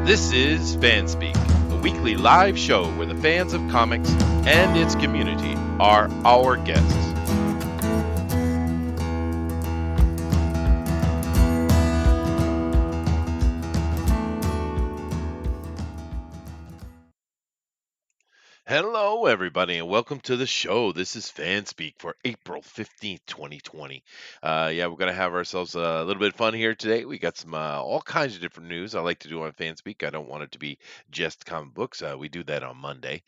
This is FanSpeak, a weekly live show where the fans of comics and its community are our guests. Hello, everybody, and welcome to the show. This is FanSpeak for April 15th, 2020. We're going to have ourselves a little bit of fun here today. We got some all kinds of different news I like to do on FanSpeak. I don't want it to be just comic books. We do that on Monday.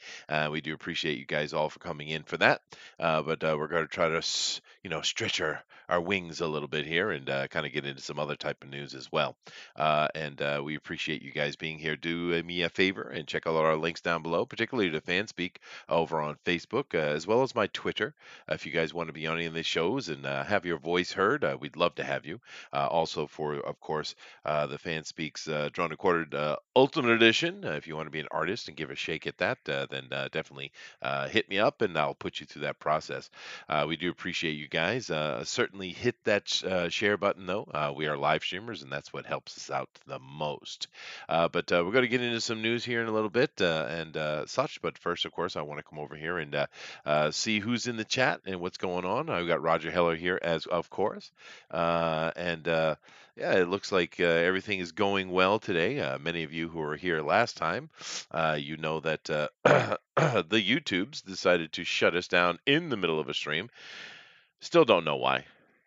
We do appreciate you guys all for coming in for that. But we're going to try to, stretch our wings a little bit here and kind of get into some other type of news as well. And we appreciate you guys being here. Do me a favor and check out our links down below, particularly to FanSpeak over on Facebook, as well as my Twitter. If you guys want to be on any of the shows and have your voice heard, we'd love to have you. Also, for, of course, the FanSpeak's Drawn and Quartered Ultimate Edition. If you want to be an artist and give a shake at that, then definitely hit me up and I'll put you through that process. We do appreciate you guys. Certainly hit that share button, though. We are live streamers, and that's what helps us out the most. But we're going to get into some news here in a little bit and such. But first, of course, I want to come over here and see who's in the chat and what's going on. I've got Roger Heller here, as of course. Yeah, it looks like everything is going well today. Many of you who were here last time, you know that the YouTubes decided to shut us down in the middle of a stream. Still don't know why.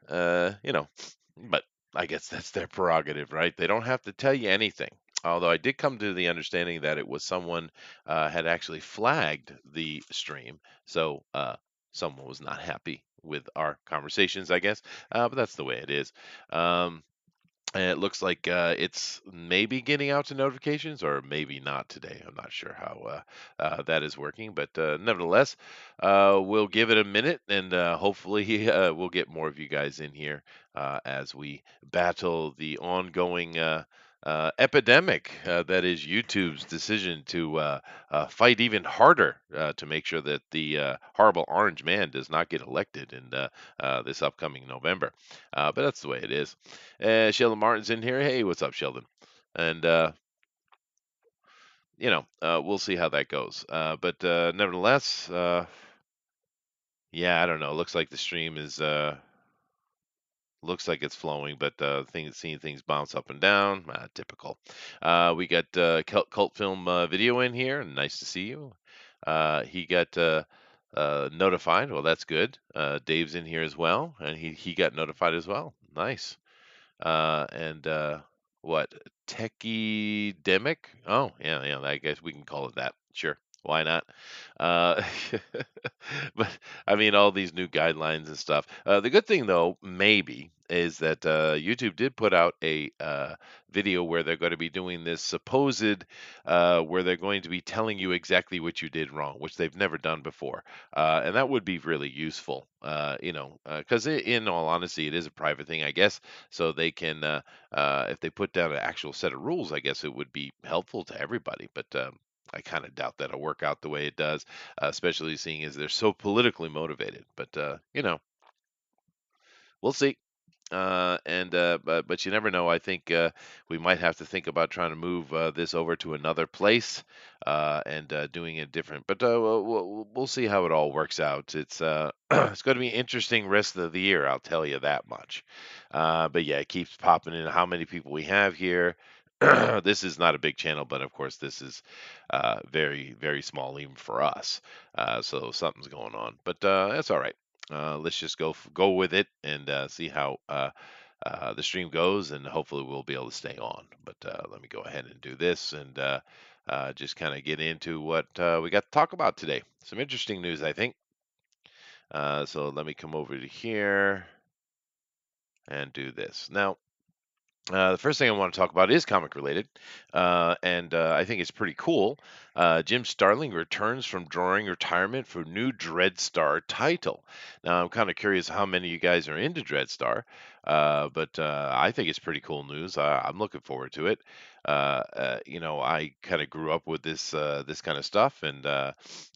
Uh, you know, but I guess that's their prerogative, right? They don't have to tell you anything. Although I did come to the understanding that it was someone had actually flagged the stream, so someone was not happy with our conversations, I guess. But that's the way it is. Um, and it looks like it's maybe getting out to notifications or maybe not today. I'm not sure how that is working, but nevertheless, we'll give it a minute and hopefully we'll get more of you guys in here as we battle the ongoing epidemic that is YouTube's decision to fight even harder to make sure that the horrible orange man does not get elected in this upcoming November. But that's the way it is. Sheldon Martin's in here. Hey, what's up, Sheldon? And we'll see how that goes. But nevertheless, yeah, I don't know. Looks like the stream is looks like it's flowing, but seeing things bounce up and down, typical. We got cult film video in here. Nice to see you. He got notified. Well, that's good. Dave's in here as well, and he got notified as well. Nice. And what techie demic? Oh, yeah. I guess we can call it that. Sure, why not? Uh, but I mean, all these new guidelines and stuff. The good thing, though, maybe, is that YouTube did put out a video where they're going to be doing this supposed, where they're going to be telling you exactly what you did wrong, which they've never done before, and that would be really useful. Because in all honesty, it is a private thing, I guess. So they can, if they put down an actual set of rules, I guess it would be helpful to everybody. But I kind of doubt that'll work out the way it does, especially seeing as they're so politically motivated. But we'll see. But you never know. I think we might have to think about trying to move this over to another place and doing it different. But we'll see how it all works out. It's it's going to be interesting rest of the year. I'll tell you that much. But yeah, it keeps popping in. How many people we have here? This is not a big channel, but of course this is very very small even for us. So something's going on, but that's all right. Let's just go with it and see how the stream goes, and hopefully we'll be able to stay on. But let me go ahead and do this and just kind of get into what we got to talk about today. Some interesting news, I think. So let me come over to here and do this. Now, the first thing I want to talk about is comic related, and I think it's pretty cool. Jim Starling returns from drawing retirement for new Dreadstar title. Now, I'm kind of curious how many of you guys are into Dreadstar. But I think it's pretty cool news. I'm looking forward to it. I kind of grew up with this kind of stuff, and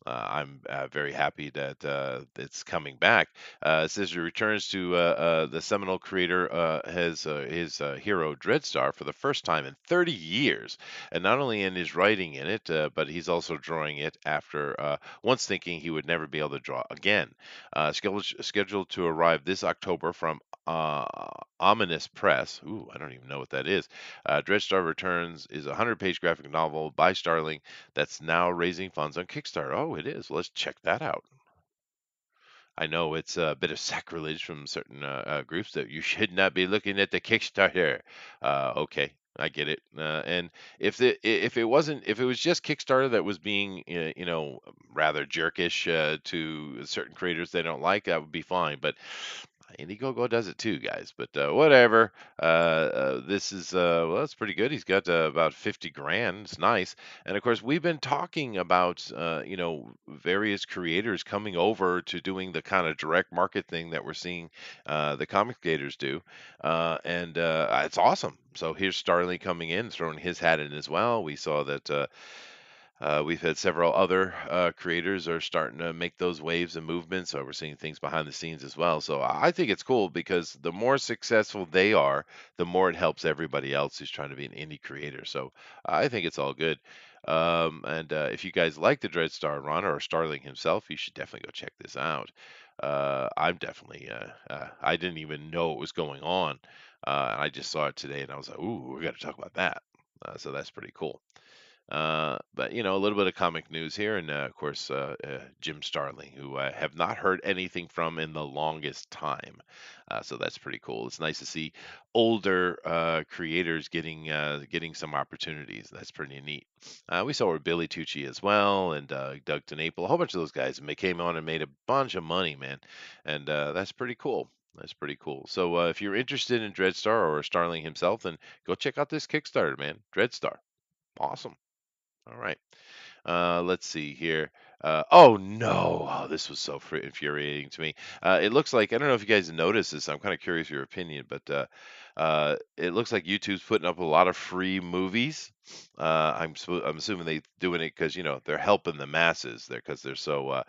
I'm very happy that it's coming back. It says he returns to the Seminole creator has his hero Dreadstar for the first time in 30 years, and not only in his writing in it, but he's also drawing it after once thinking he would never be able to draw again. Scheduled to arrive this October from uh, Ominous Press. Ooh, I don't even know what that is. Dreadstar Returns is a 100-page graphic novel by Starling that's now raising funds on Kickstarter. Oh, it is. Let's check that out. I know it's a bit of sacrilege from certain groups that you should not be looking at the Kickstarter. Okay, I get it. And if it wasn't, if it was just Kickstarter that was being rather jerkish to certain creators they don't like, that would be fine. But Indiegogo does it too, guys. But whatever. This is well, that's pretty good. He's got about 50 grand. It's nice. And of course, we've been talking about various creators coming over to doing the kind of direct market thing that we're seeing the comic creators do, and it's awesome. So here's Starling coming in, throwing his hat in as well. We saw that. We've had several other creators are starting to make those waves and movements. So we're seeing things behind the scenes as well. So I think it's cool because the more successful they are, the more it helps everybody else who's trying to be an indie creator. So I think it's all good. And if you guys like the Dreadstar runner or Starling himself, you should definitely go check this out. I'm definitely, I didn't even know it was going on. And I just saw it today and I was like, ooh, we got to talk about that. So that's pretty cool. But a little bit of comic news here, and of course, Jim Starlin, who I have not heard anything from in the longest time. So that's pretty cool. It's nice to see older creators getting some opportunities. That's pretty neat. We saw with Billy Tucci as well, and Doug TenNapel, a whole bunch of those guys, and they came on and made a bunch of money, man, and that's pretty cool. That's pretty cool. So if you're interested in Dreadstar or Starling himself, then go check out this Kickstarter, man. Dreadstar, awesome. All right. Let's see here. Oh no! Oh, this was so infuriating to me. It looks like I don't know if you guys noticed this. I'm kind of curious your opinion, but it looks like YouTube's putting up a lot of free movies. I'm assuming they doing it because they're helping the masses. They're because they're so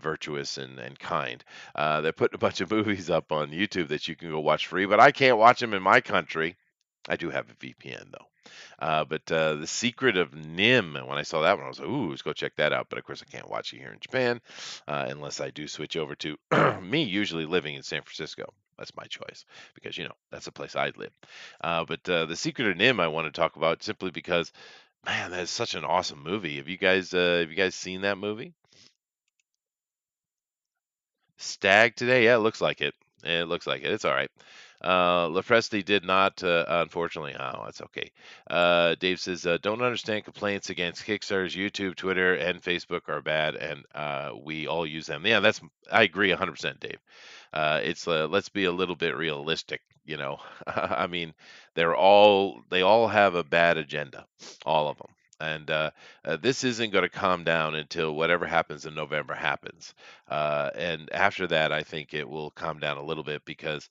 virtuous and kind. They're putting a bunch of movies up on YouTube that you can go watch free, but I can't watch them in my country. I do have a VPN though. But The Secret of Nim, and when I saw that one, I was like, ooh, let's go check that out. But of course, I can't watch it here in Japan unless I do switch over to me, usually living in San Francisco. That's my choice because, that's the place I live. But The Secret of Nim, I want to talk about simply because, man, that is such an awesome movie. Have you guys seen that movie? Stag today? Yeah, it looks like it. It looks like it. It's all right. Lepresti did not, unfortunately. Oh, that's okay. Dave says, don't understand complaints against Kickstarter's YouTube, Twitter, and Facebook are bad, and we all use them. Yeah, I agree 100%, Dave. It's let's be a little bit realistic. I mean, they all have a bad agenda, all of them. And this isn't going to calm down until whatever happens in November happens. And after that, I think it will calm down a little bit because,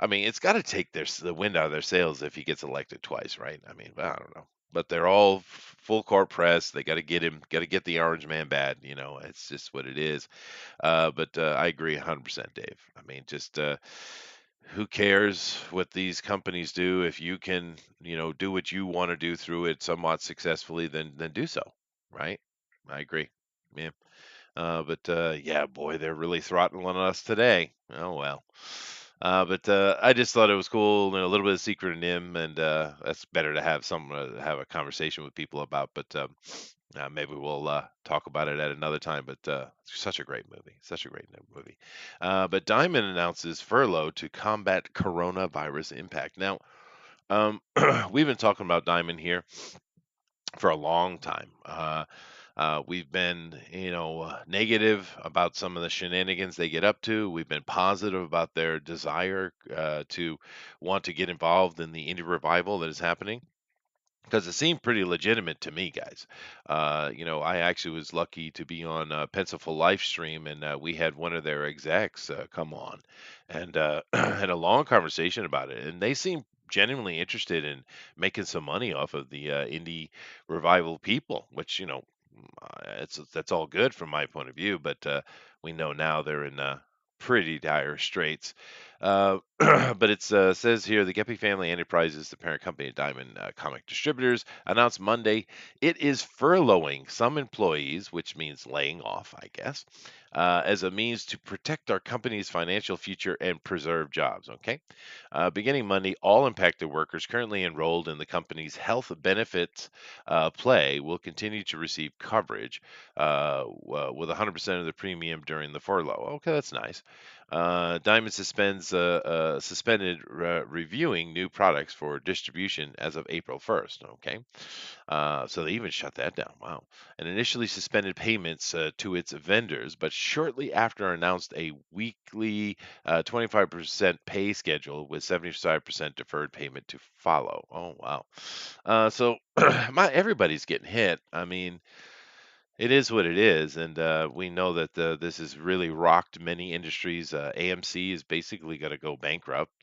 I mean, it's got to take the wind out of their sails if he gets elected twice, right? I mean, I don't know. But they're all full court press. They got to get him, got to get the orange man bad. It's just what it is. But I agree 100%, Dave. I mean, just who cares what these companies do? If you can, do what you want to do through it somewhat successfully, then do so, right? I agree. Yeah. But yeah, boy, they're really throttling us today. Oh well. But I just thought it was cool, a little bit of secret in him, and that's better to have some have a conversation with people about. But maybe we'll talk about it at another time. But such a great movie, such a great movie. But Diamond announces furlough to combat coronavirus impact. Now, we've been talking about Diamond here for a long time. We've been, negative about some of the shenanigans they get up to. We've been positive about their desire to want to get involved in the indie revival that is happening. because it seemed pretty legitimate to me, guys. I actually was lucky to be on Pensacola live stream, and we had one of their execs come on and had a long conversation about it, and they seemed genuinely interested in making some money off of the indie revival people, which that's all good from my point of view, but we know now they're in pretty dire straits. But it says here the Geppy Family Enterprises, the parent company of Diamond Comic Distributors, announced Monday it is furloughing some employees, which means laying off, I guess, as a means to protect our company's financial future and preserve jobs. Okay. Beginning Monday, all impacted workers currently enrolled in the company's health benefits play will continue to receive coverage with 100% of the premium during the furlough. Okay, that's nice. Diamond suspended reviewing new products for distribution as of April 1st. Okay. So they even shut that down. Wow. And initially suspended payments to its vendors, but shortly after announced a weekly 25% pay schedule with 75% deferred payment to follow. Oh, wow. So everybody's getting hit. I mean, it is what it is, and we know that this has really rocked many industries. AMC is basically going to go bankrupt,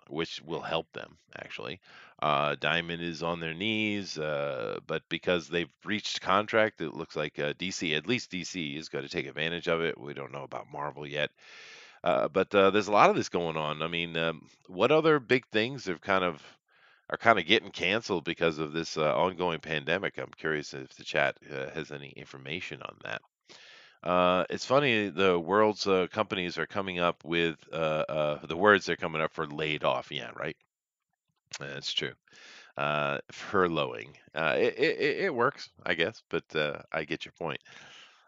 which will help them actually. Diamond is on their knees, but because they've reached contract, it looks like DC, at least DC, is going to take advantage of it. We don't know about Marvel yet, but there's a lot of this going on. I mean, what other big things have kind of getting canceled because of this ongoing pandemic? I'm curious if the chat has any information on that. It's funny, the world's companies are coming up with the words they're coming up for laid off. Yeah, right. That's true. Furloughing. It works, I guess, but I get your point.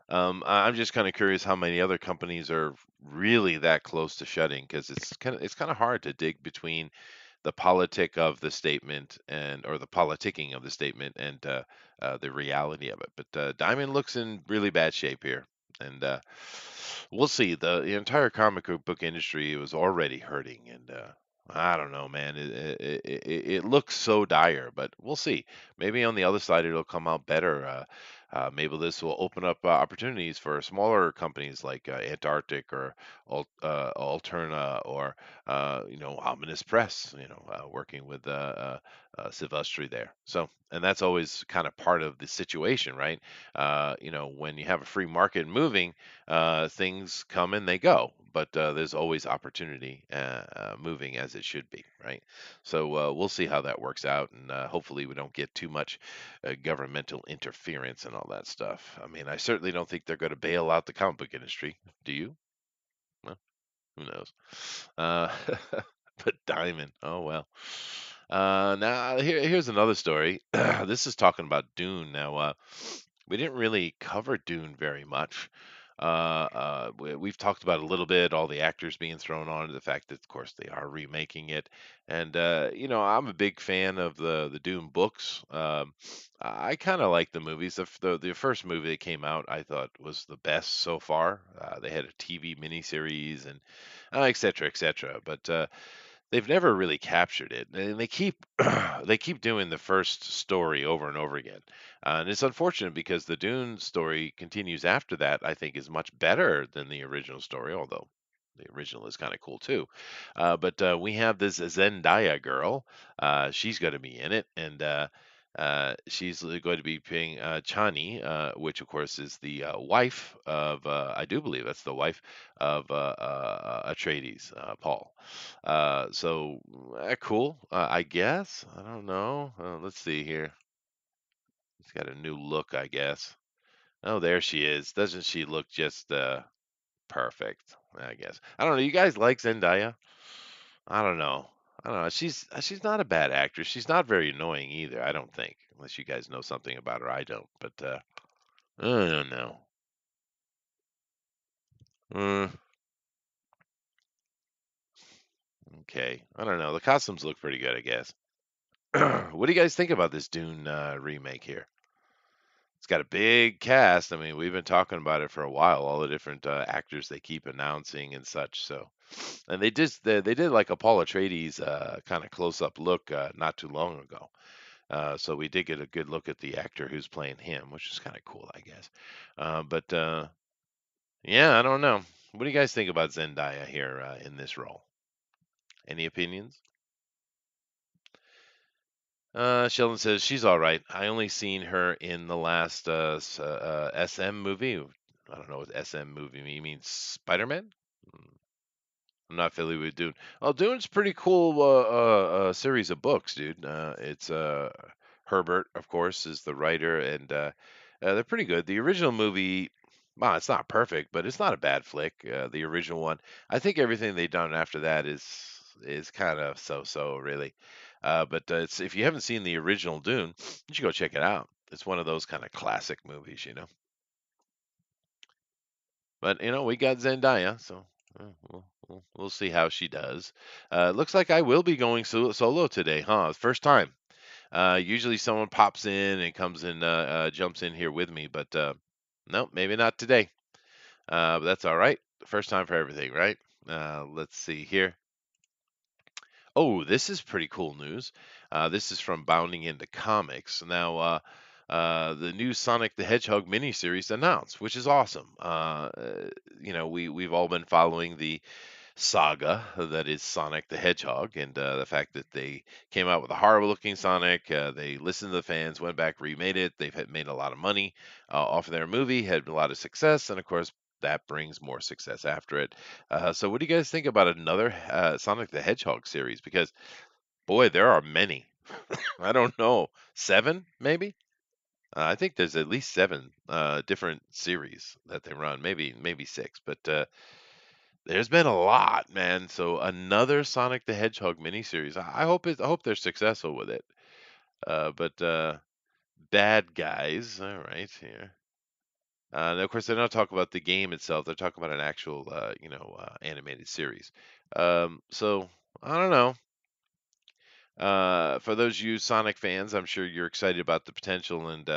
I'm just kind of curious how many other companies are really that close to shutting because it's kind of hard to dig between the politic of the statement and or the politicking of the statement and the reality of it. But Diamond looks in really bad shape here, and we'll see. The entire comic book industry was already hurting, and I don't know, man. It looks so dire, but we'll see. Maybe on the other side it'll come out better. Maybe this will open up opportunities for smaller companies like Antarctic or Alterna or Ominous Press, working with Silvestri there. So, and that's always kind of part of the situation, right? When you have a free market moving, things come and they go, but there's always opportunity moving as it should be, right? So we'll see how that works out, and hopefully we don't get too much governmental interference and all that stuff. I mean, I certainly don't think they're going to bail out the comic book industry. Do you? Well, who knows? Uh, but Diamond, oh well. Now here's another story. This is talking about Dune. Now, we didn't really cover Dune very much. We've talked about it a little bit, all the actors being thrown on, the fact that, of course, they are remaking it, and I'm a big fan of the Dune books. I kind of like the movies. The first movie that came out, I thought was the best so far. They had a TV miniseries and et cetera, et cetera. But they've never really captured it, and they keep they keep doing the first story over and over again, and it's unfortunate because the Dune story continues after that. I think is much better than the original story, although the original is kind of cool too. But we have this Zendaya girl. She's going to be in it, and she's going to be playing Chani, which of course is the wife of I do believe that's the wife of Atreides, Paul. So cool, I guess. I don't know. Let's see here. She's got a new look, I guess. Oh, there she is. Doesn't she look just perfect? I guess. I don't know. You guys like Zendaya? I don't know. I don't know. She's not a bad actress. She's not very annoying either. I don't think, unless you guys know something about her. I don't. But I don't know. Uh, okay. I don't know. The costumes look pretty good, I guess. What do you guys think about this Dune remake here? It's got a big cast. I mean, we've been talking about it for a while. All the different actors they keep announcing and such. So, and they did like a Paul Atreides kind of close up look not too long ago. So we did get a good look at the actor who's playing him, which is kind of cool, I guess. But yeah, I don't know. What do you guys think about Zendaya here in this role? Any opinions? Sheldon says she's all right. I only seen her in the last SM movie. I don't know what SM movie means. You mean Spider-Man? I'm not familiar with Dune. Oh, Dune's pretty cool series of books, dude. It's Herbert, of course, is the writer, and they're pretty good. The original movie, well, it's not perfect, but it's not a bad flick. The original one, I think everything they've done after that is kind of so-so, really. But it's if you haven't seen the original Dune, you should go check it out. It's one of those kind of classic movies, you know. But we got Zendaya, so we'll see how she does. Looks like I will be going solo today, huh? First time. Usually someone pops in and comes in, jumps in here with me, but no, maybe not today. But that's all right. First time for everything, right? Let's see here. Oh, this is pretty cool news. This is from Bounding into Comics. Now, the new Sonic the Hedgehog miniseries announced, which is awesome. We've all been following the saga that is Sonic the Hedgehog, and the fact that they came out with a horrible looking Sonic. They listened to the fans, went back, remade it. They've made a lot of money off of their movie, had a lot of success, and of course, that brings more success after it. So, what do you guys think about another Sonic the Hedgehog series? Because, boy, there are many. I don't know, seven maybe. I think there's at least seven different series that they run, maybe six, but there's been a lot, man. So another Sonic the Hedgehog miniseries. I hope they're successful with it. But bad guys. All right, here. And of course, they're not talking about the game itself. They're talking about an actual, animated series. So I don't know. For those of you Sonic fans, I'm sure you're excited about the potential, and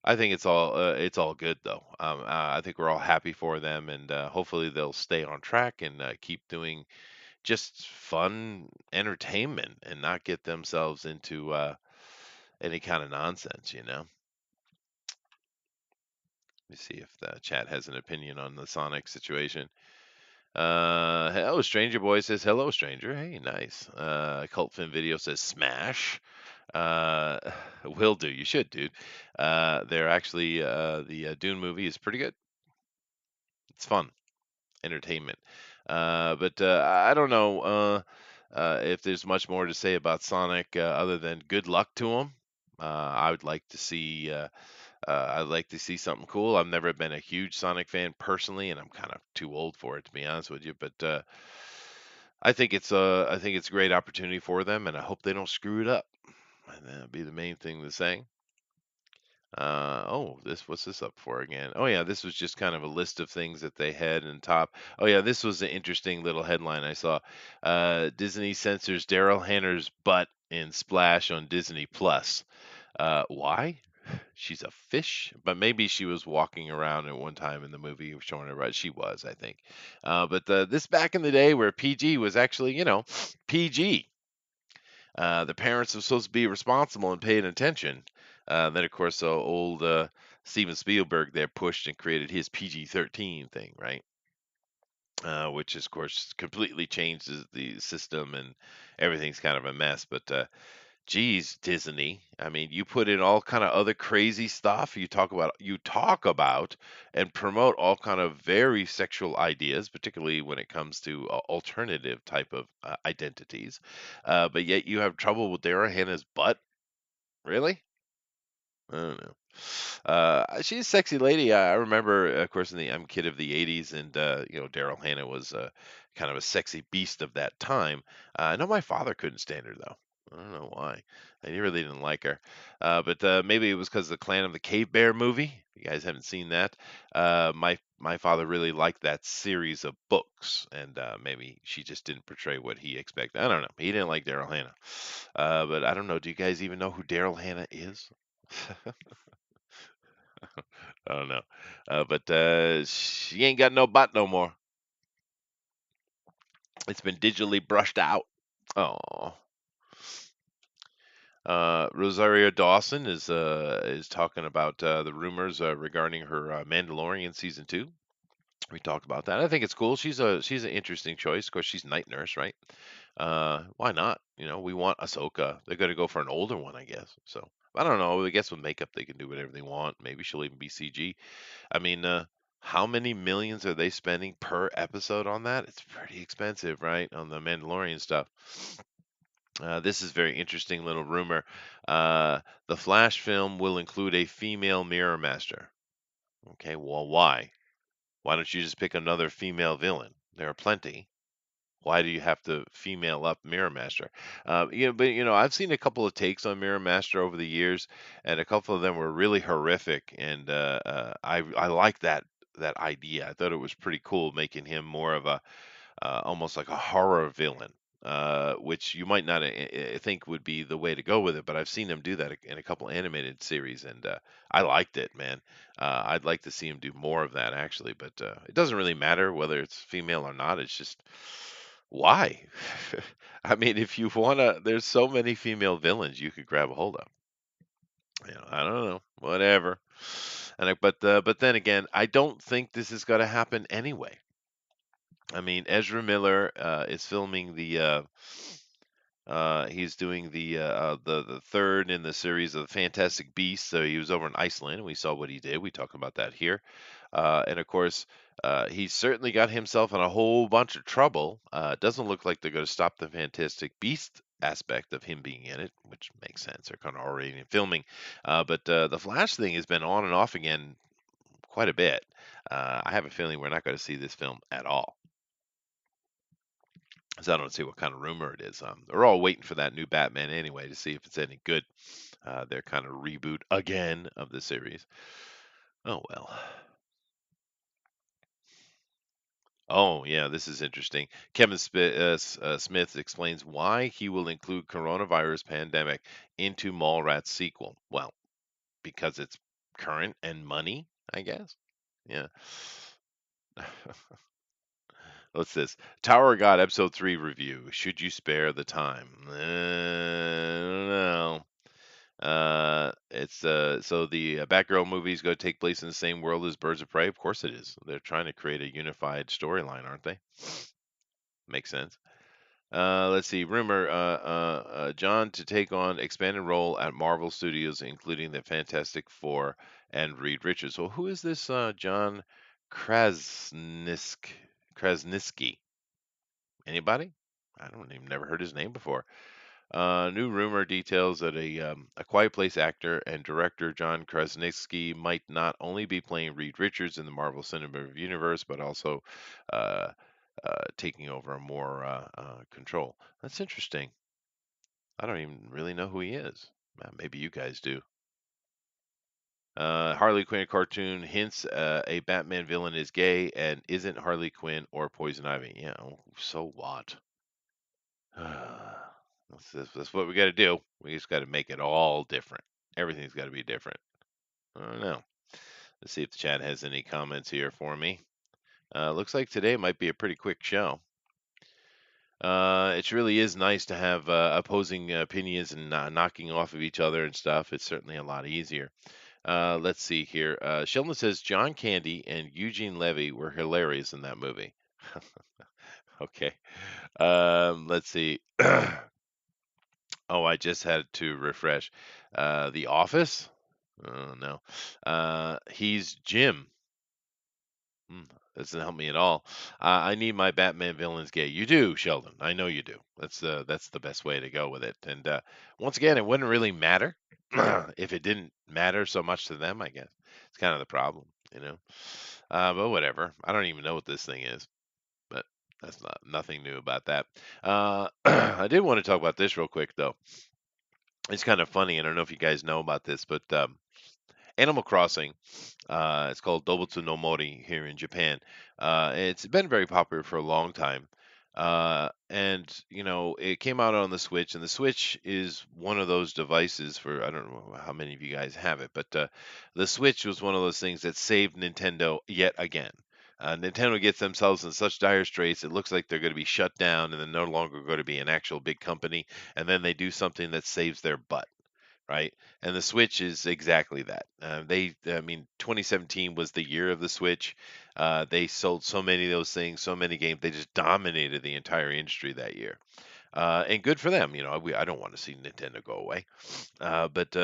I think it's all good though. I think we're all happy for them, and hopefully they'll stay on track and keep doing just fun entertainment and not get themselves into any kind of nonsense, you know. Let me see if the chat has an opinion on the Sonic situation. Hello, Stranger Boy says hello, Stranger. Hey, nice. Cult Film Video says smash. Uh, will do. You should, dude. They're actually the Dune movie is pretty good. It's fun entertainment. But I don't know if there's much more to say about Sonic other than good luck to him. I would like to see. I'd like to see something cool. I've never been a huge Sonic fan personally, and I'm kind of too old for it to be honest with you. But I think it's a great opportunity for them, and I hope they don't screw it up. And that'd be the main thing to say. This what's this up for again? Oh yeah, this was just kind of a list of things that they had in top. Oh yeah, this was an interesting little headline I saw. Disney censors Daryl Hannah's butt in Splash on Disney Plus. Why? She's a fish, but maybe she was walking around at one time in the movie showing her right. She was, I think. But this back in the day where PG was actually, PG. The parents are supposed to be responsible and paying attention. Then, of course, old Steven Spielberg there pushed and created his PG-13 thing, right? Which, of course, completely changes the system and everything's kind of a mess. But geez, Disney, I mean, you put in all kind of other crazy stuff. You talk about and promote all kind of very sexual ideas, particularly when it comes to alternative type of identities. But yet you have trouble with Dara Hannah's butt. Really? I don't know. She's a sexy lady. I remember, of course, I'm a kid of the '80s, and Daryl Hannah was kind of a sexy beast of that time. I know my father couldn't stand her though. I don't know why. He really didn't like her. But maybe it was because of the Clan of the Cave Bear movie. You guys haven't seen that. My father really liked that series of books, and maybe she just didn't portray what he expected. I don't know. He didn't like Daryl Hannah. But I don't know. Do you guys even know who Daryl Hannah is? I don't know. But she ain't got no butt no more. It's been digitally brushed out. Oh, Rosario Dawson is talking about the rumors regarding her Mandalorian season 2. We talked about that. I think it's cool. She's an interesting choice. Of course, she's night nurse, right? Why not? We want Ahsoka. They're going to go for an older one, I guess. So I don't know. I guess with makeup, they can do whatever they want. Maybe she'll even be CG. I mean, how many millions are they spending per episode on that? It's pretty expensive, right? On the Mandalorian stuff. This is very interesting little rumor. Uh, the Flash film will include a female Mirror Master. Okay, well, why? Why don't you just pick another female villain? There are plenty. Why do you have to female up Mirror Master? But I've seen a couple of takes on Mirror Master over the years, and a couple of them were really horrific. And I like that idea. I thought it was pretty cool, making him more of a almost like a horror villain, which you might not think would be the way to go with it. But I've seen him do that in a couple animated series, and I liked it, man. I'd like to see him do more of that, actually. But it doesn't really matter whether it's female or not. It's just why? I mean, if you wanna, there's so many female villains you could grab a hold of. I don't know, whatever. But then again, I don't think this is going to happen anyway. I mean, Ezra Miller is filming he's doing the third in the series of the Fantastic Beasts. So he was over in Iceland, and we saw what he did. We talked about that here, and of course, he's certainly got himself in a whole bunch of trouble. It doesn't look like they're going to stop the Fantastic Beast aspect of him being in it, which makes sense. They're kind of already in filming, but the Flash thing has been on and off again quite a bit. I have a feeling we're not going to see this film at all. So I don't see what kind of rumor it is. They're all waiting for that new Batman anyway to see if it's any good. Their kind of reboot again of the series. Oh well. Oh yeah, this is interesting. Kevin Smith explains why he will include coronavirus pandemic into Mallrats sequel. Well, because it's current and money, I guess. Yeah. What's this? Tower of God episode 3 review. Should you spare the time? I don't know. It's so the Batgirl movie is going to take place in the same world as Birds of Prey. Of course it is. They're trying to create a unified storyline, aren't they? Makes sense. Let's see. Rumor: John to take on expanded role at Marvel Studios, including the Fantastic Four and Reed Richards. Well, who is this John Krasniski? Anybody? I don't even never heard his name before. New rumor details that a Quiet Place actor and director John Krasinski might not only be playing Reed Richards in the Marvel Cinematic Universe, but also uh, taking over more control. That's interesting. I don't even really know who he is. Maybe you guys do. Harley Quinn cartoon hints a Batman villain is gay and isn't Harley Quinn or Poison Ivy. Yeah, so what? That's what we got to do. We just got to make it all different. Everything's got to be different. I don't know. Let's see if the chat has any comments here for me. Looks like today might be a pretty quick show. It really is nice to have opposing opinions and knocking off of each other and stuff. It's certainly a lot easier. Let's see here. Sheldon says John Candy and Eugene Levy were hilarious in that movie. Okay. Let's see. Oh, I just had to refresh. The Office? Oh, no. He's Jim. Hmm, doesn't help me at all. I need my Batman villains gay. You do, Sheldon. I know you do. That's the best way to go with it. And once again, it wouldn't really matter if it didn't matter so much to them. I guess it's kind of the problem. But whatever. I don't even know what this thing is. But that's nothing new about that. I did want to talk about this real quick though. It's kind of funny. I don't know if you guys know about this, but Animal Crossing. It's called Dobutsu no Mori here in Japan. It's been very popular for a long time. And it came out on the Switch, and the Switch is one of those devices for I don't know how many of you guys have it, but the Switch was one of those things that saved Nintendo yet again. Nintendo gets themselves in such dire straits, it looks like they're going to be shut down and they're no longer going to be an actual big company, and then they do something that saves their butt. right? And the Switch is exactly that. I mean, 2017 was the year of the Switch. They sold so many of those things, so many games. They just dominated the entire industry that year. And good for them. I don't want to see Nintendo go away. But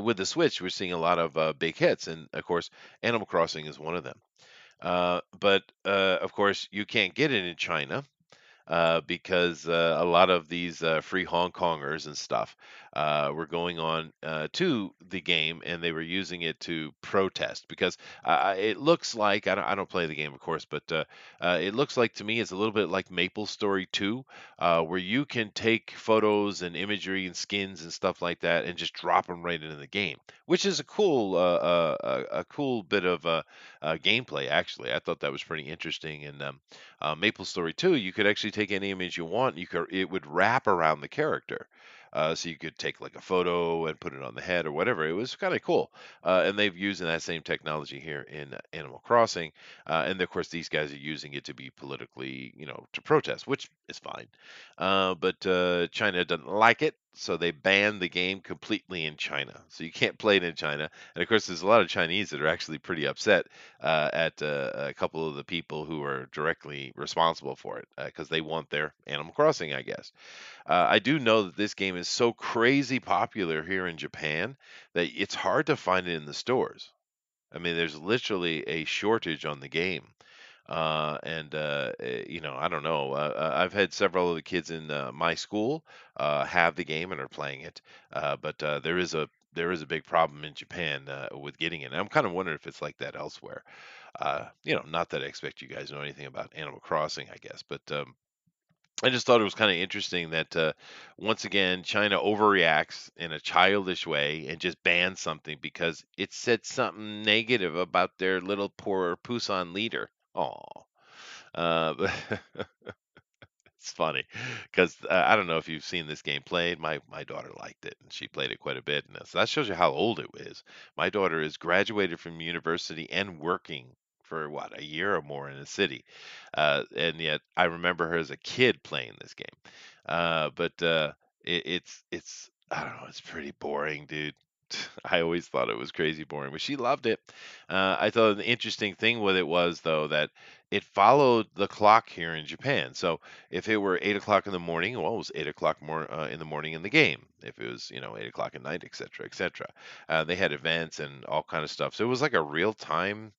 with the Switch, we're seeing a lot of big hits, and of course, Animal Crossing is one of them. But of course, you can't get it in China because a lot of these free Hong Kongers and stuff were going on to the game, and they were using it to protest because it looks like I don't play the game, of course, but it looks like to me it's a little bit like Maple Story 2, where you can take photos and imagery and skins and stuff like that and just drop them right into the game, which is a cool bit of gameplay. Actually, I thought that was pretty interesting, and Maple Story 2, you could actually take any image you want. It would wrap around the character. So you could take like a photo and put it on the head or whatever. It was kind of cool. And they've using that same technology here in Animal Crossing. And of course, these guys are using it to be politically, to protest, which is fine. But China doesn't like it. So they banned the game completely in China. So you can't play it in China. And of course, there's a lot of Chinese that are actually pretty upset at a couple of the people who are directly responsible for it because they want their Animal Crossing, I guess. I do know that this game is so crazy popular here in Japan that it's hard to find it in the stores. I mean, there's literally a shortage on the game. I don't know. I've had several of the kids in my school have the game and are playing it, but there is a big problem in Japan with getting it. And I'm kind of wondering if it's like that elsewhere. Not that I expect you guys to know anything about Animal Crossing, I guess, but I just thought it was kind of interesting that once again China overreacts in a childish way and just bans something because it said something negative about their little poor Pusan leader. Oh, but it's funny because I don't know if you've seen this game played. My daughter liked it and she played it quite a bit, and so that shows you how old it is. My daughter is graduated from university and working for what, a year or more in a city, and yet I remember her as a kid playing this game. But it's I don't know, it's pretty boring, dude. I always thought it was crazy boring, but she loved it. I thought the interesting thing with it was though that it followed the clock here in Japan. So if it were 8 o'clock in the morning, well, it was 8 o'clock more in the morning in the game. If it was 8 o'clock at night, etc., etc. They had events and all kind of stuff. So it was like a real time.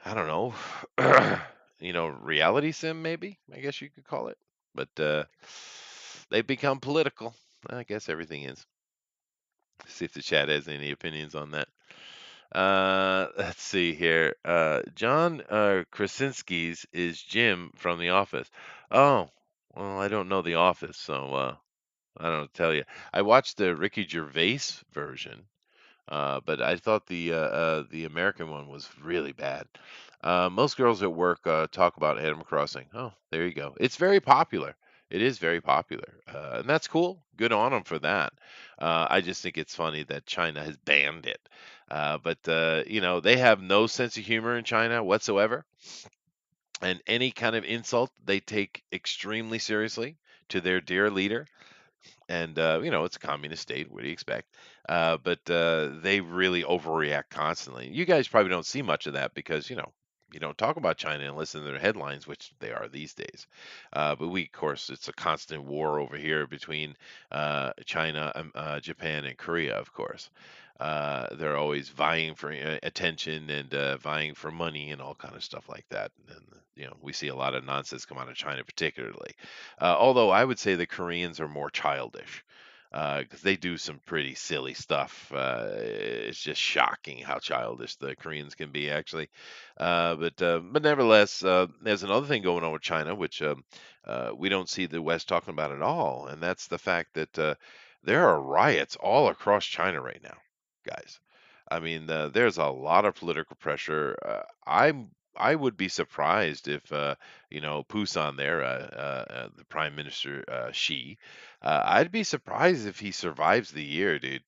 I don't know, reality sim maybe. I guess you could call it. But they become political. I guess everything is. See if the chat has any opinions on that. Let's see here. John Krasinski's is Jim from The Office. Oh, well, I don't know The Office, so I don't know to tell you. I watched the Ricky Gervais version, but I thought the American one was really bad. Most girls at work talk about Animal Crossing. Oh, there you go. It's very popular. It is very popular, and that's cool. Good on them for that. I just think it's funny that China has banned it. But they have no sense of humor in China whatsoever, and any kind of insult they take extremely seriously to their dear leader. And it's a communist state. What do you expect? But they really overreact constantly. You guys probably don't see much of that because you don't talk about China and listen to their headlines, which they are these days. But we, of course, it's a constant war over here between China, Japan, and Korea. Of course, they're always vying for attention and vying for money and all kind of stuff like that. And we see a lot of nonsense come out of China, particularly. Although I would say the Koreans are more childish because they do some pretty silly stuff. It's just shocking how childish the Koreans can be, actually. But nevertheless, there's another thing going on with China, which we don't see the West talking about at all, and that's the fact that there are riots all across China right now, guys. I mean, there's a lot of political pressure. I would be surprised if Pusan there, the Prime Minister Xi, I'd be surprised if he survives the year, dude.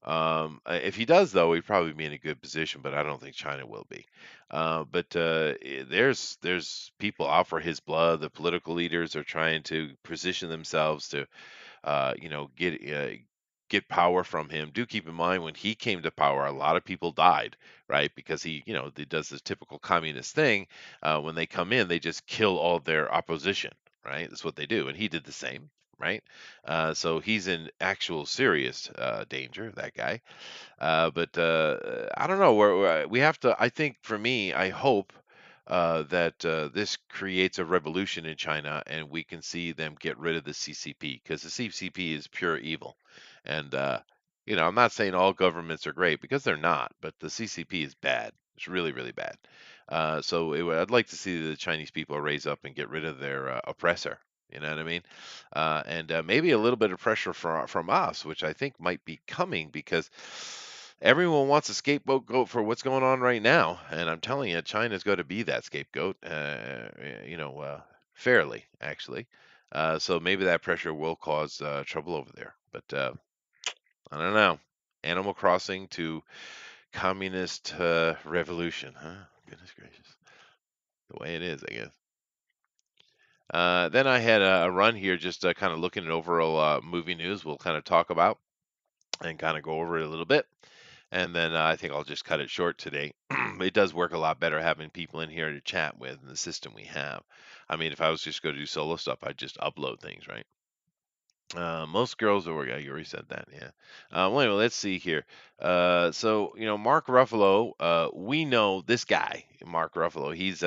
If he does, though, he'd probably be in a good position, but I don't think China will be. There's people out for his blood. The political leaders are trying to position themselves to, get get power from him. Do keep in mind when he came to power, a lot of people died, right? Because he does this typical communist thing. When they come in, they just kill all their opposition, right? That's what they do, and he did the same, right? So he's in actual serious danger, that guy. But I don't know. We have to. I think for me, I hope that this creates a revolution in China, and we can see them get rid of the CCP because the CCP is pure evil. And I'm not saying all governments are great because they're not, but the CCP is bad. It's really, really bad. I'd like to see the Chinese people raise up and get rid of their oppressor. You know what I mean? And maybe a little bit of pressure from us, which I think might be coming because everyone wants a scapegoat for what's going on right now, and I'm telling you, China's got to be that scapegoat. Fairly actually. So maybe that pressure will cause trouble over there. But I don't know. Animal Crossing to communist revolution, huh? Goodness gracious, the way it is, I guess. Then I had a run here, just kind of looking at overall movie news. We'll kind of talk about and kind of go over it a little bit. And then I think I'll just cut it short today. It does work a lot better having people in here to chat with in the system we have. I mean, if I was just going to do solo stuff, I'd just upload things, right? Most girls are. Yeah, you already said that. Yeah. Well, anyway, let's see here. Mark Ruffalo. We know this guy, Mark Ruffalo. He's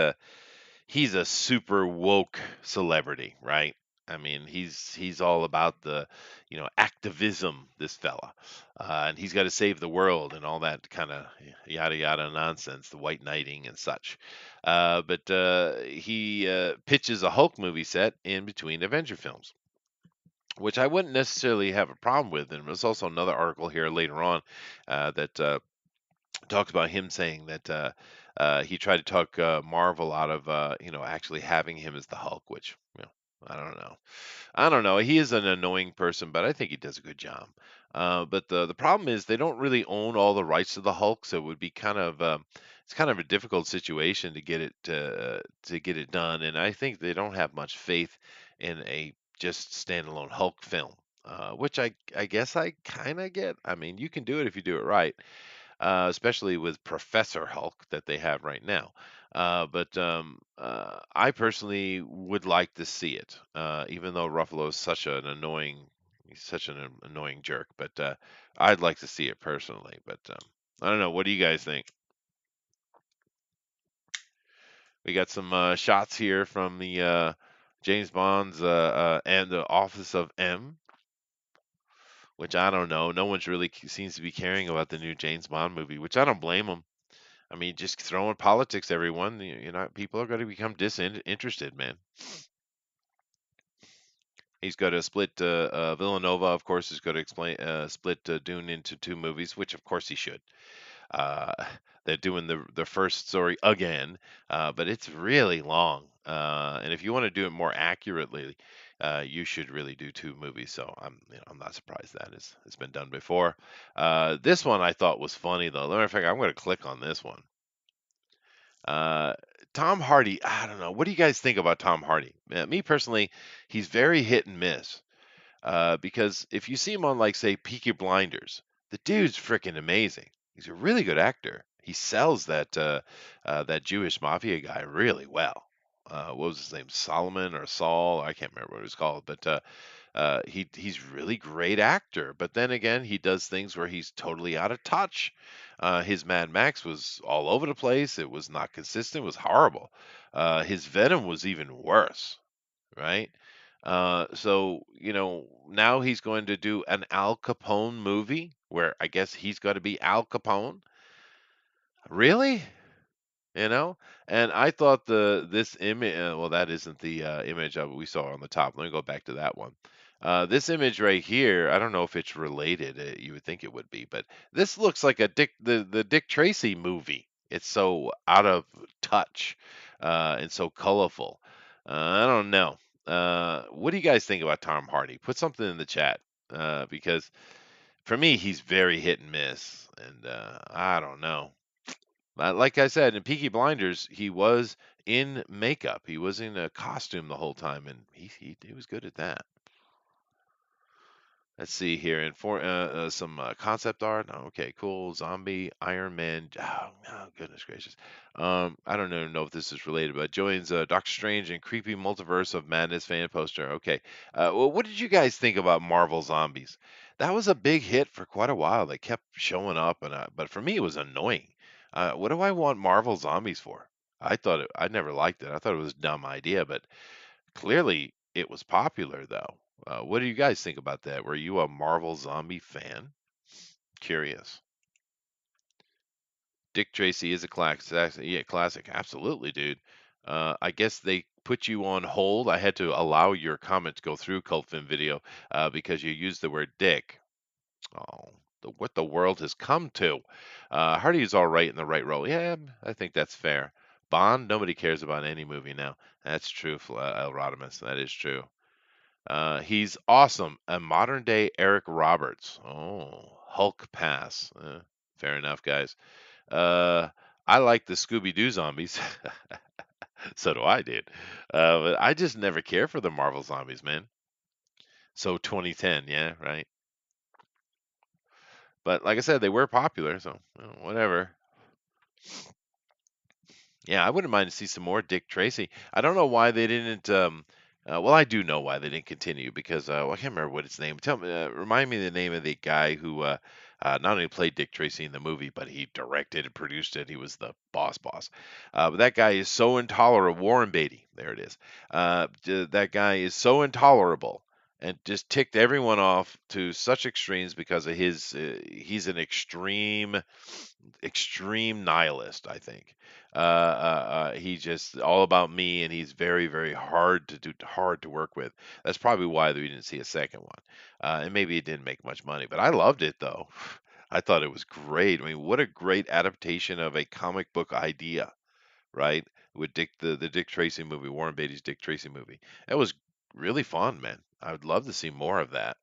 a super woke celebrity, right? I mean, he's all about the, activism. This fella, and he's got to save the world and all that kind of yada yada nonsense, the white knighting and such. But he pitches a Hulk movie set in between Avenger films, which I wouldn't necessarily have a problem with. And there's also another article here later on that talks about him saying that he tried to talk Marvel out of actually having him as the Hulk, which I don't know. I don't know. He is an annoying person, but I think he does a good job. But the problem is they don't really own all the rights to the Hulk, so it would be it's kind of a difficult situation to get it done. And I think they don't have much faith in a just standalone Hulk film, which I guess I kind of get. I mean, you can do it if you do it right, especially with Professor Hulk that they have right now. But I personally would like to see it, even though Ruffalo is he's such an annoying jerk. But I'd like to see it personally. But I don't know. What do you guys think? We got some shots here from the James Bond's and the Office of M, which I don't know. No one's really seems to be caring about the new James Bond movie, which I don't blame them. I mean, just throwing politics, everyone. People are going to become disinterested, man. He's got to split Villanova, of course, is going to split Dune into two movies, which of course he should. Uh, they're doing the first story again, but it's really long. And if you want to do it more accurately, you should really do two movies. So I'm not surprised that it's been done before. This one I thought was funny though. Matter of fact, I'm going to click on this one. Uh, Tom Hardy, I don't know. What do you guys think about Tom Hardy? Me personally, he's very hit and miss. Because if you see him on, like, say, Peaky Blinders, the dude's freaking amazing. He's a really good actor. He sells that Jewish mafia guy really well. What was his name? Solomon or Saul? I can't remember what it was called, but he's really great actor. But then again, he does things where he's totally out of touch. His Mad Max was all over the place. It was not consistent. It was horrible. His Venom was even worse, right? So now he's going to do an Al Capone movie where I guess he's got to be Al Capone. Really? You know, and I thought this image. Well, that isn't the image of we saw on the top. Let me go back to that one. This image right here, I don't know if it's related. You would think it would be, but this looks like the Dick Tracy movie. It's so out of touch and so colorful. I don't know. What do you guys think about Tom Hardy? Put something in the chat because for me, he's very hit and miss, and I don't know. Like I said, in Peaky Blinders, he was in makeup. He was in a costume the whole time, and he was good at that. Let's see here, and for some concept art. Oh, okay, cool. Zombie Iron Man. Oh, oh, goodness gracious. I don't even know if this is related, but joins Doctor Strange and creepy multiverse of madness fan poster. Okay. Well, what did you guys think about Marvel Zombies? That was a big hit for quite a while. They kept showing up, and but for me, it was annoying. What do I want Marvel Zombies for? I never liked it. I thought it was a dumb idea, but clearly, it was popular though. What do you guys think about that? Were you a Marvel Zombie fan? Curious. Dick Tracy is a classic. Yeah, classic. Absolutely, dude. I guess they put you on hold. I had to allow your comment to go through Cult Film Video because you used the word dick. Oh, what the world has come to. Hardy's all right in the right role. Yeah, I think that's fair. Bond, nobody cares about any movie now. That's true, El Rodimus. That is true. He's awesome. A modern day Eric Roberts. Oh, Hulk pass. Fair enough, guys. Uh, I like the Scooby Doo zombies. So do I, dude. But I just never care for the Marvel zombies, man. So 2010, yeah, right. But like I said, they were popular, so whatever. Yeah, I wouldn't mind to see some more Dick Tracy. I don't know why they didn't. Well, I do know why they didn't continue because well, I can't remember what his name. Tell me, remind me the name of the guy who not only played Dick Tracy in the movie, but he directed and produced it. He was the boss. But that guy is so intolerable. Warren Beatty, there it is. That guy is so intolerable and just ticked everyone off to such extremes because of his. He's an extreme nihilist, I think. He's just all about me, and he's very hard to work with. That's probably why we didn't see a second one, and maybe it didn't make much money, but I loved it though. I thought it was great. I mean, what a great adaptation of a comic book idea, right? With the Dick Tracy movie, Warren Beatty's Dick Tracy movie. It was really fun, man. I would love to see more of that.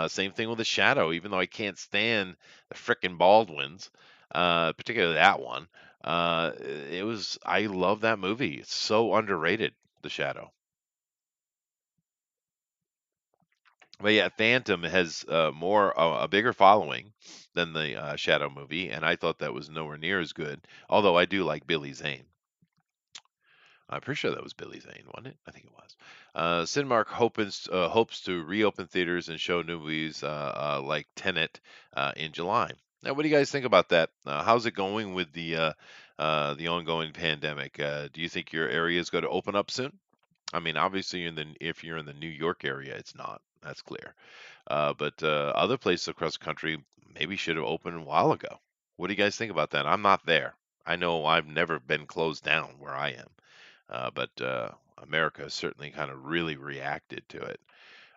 Same thing with the Shadow, even though I can't stand the frickin' Baldwins, particularly that one. It was I love that movie. It's so underrated, The Shadow. But yeah, Phantom has a bigger following than the Shadow movie, and I thought that was nowhere near as good. Although I do like Billy Zane. I'm pretty sure that was Billy Zane, wasn't it? I think it was. Cinemark hopes to reopen theaters and show new movies like Tenet in July. Now, what do you guys think about that? How's it going with the ongoing pandemic? Do you think your area is going to open up soon? I mean, obviously, if you're in the New York area, it's not. That's clear. But other places across the country maybe should have opened a while ago. What do you guys think about that? I'm not there. I know I've never been closed down where I am, but America has certainly kind of really reacted to it.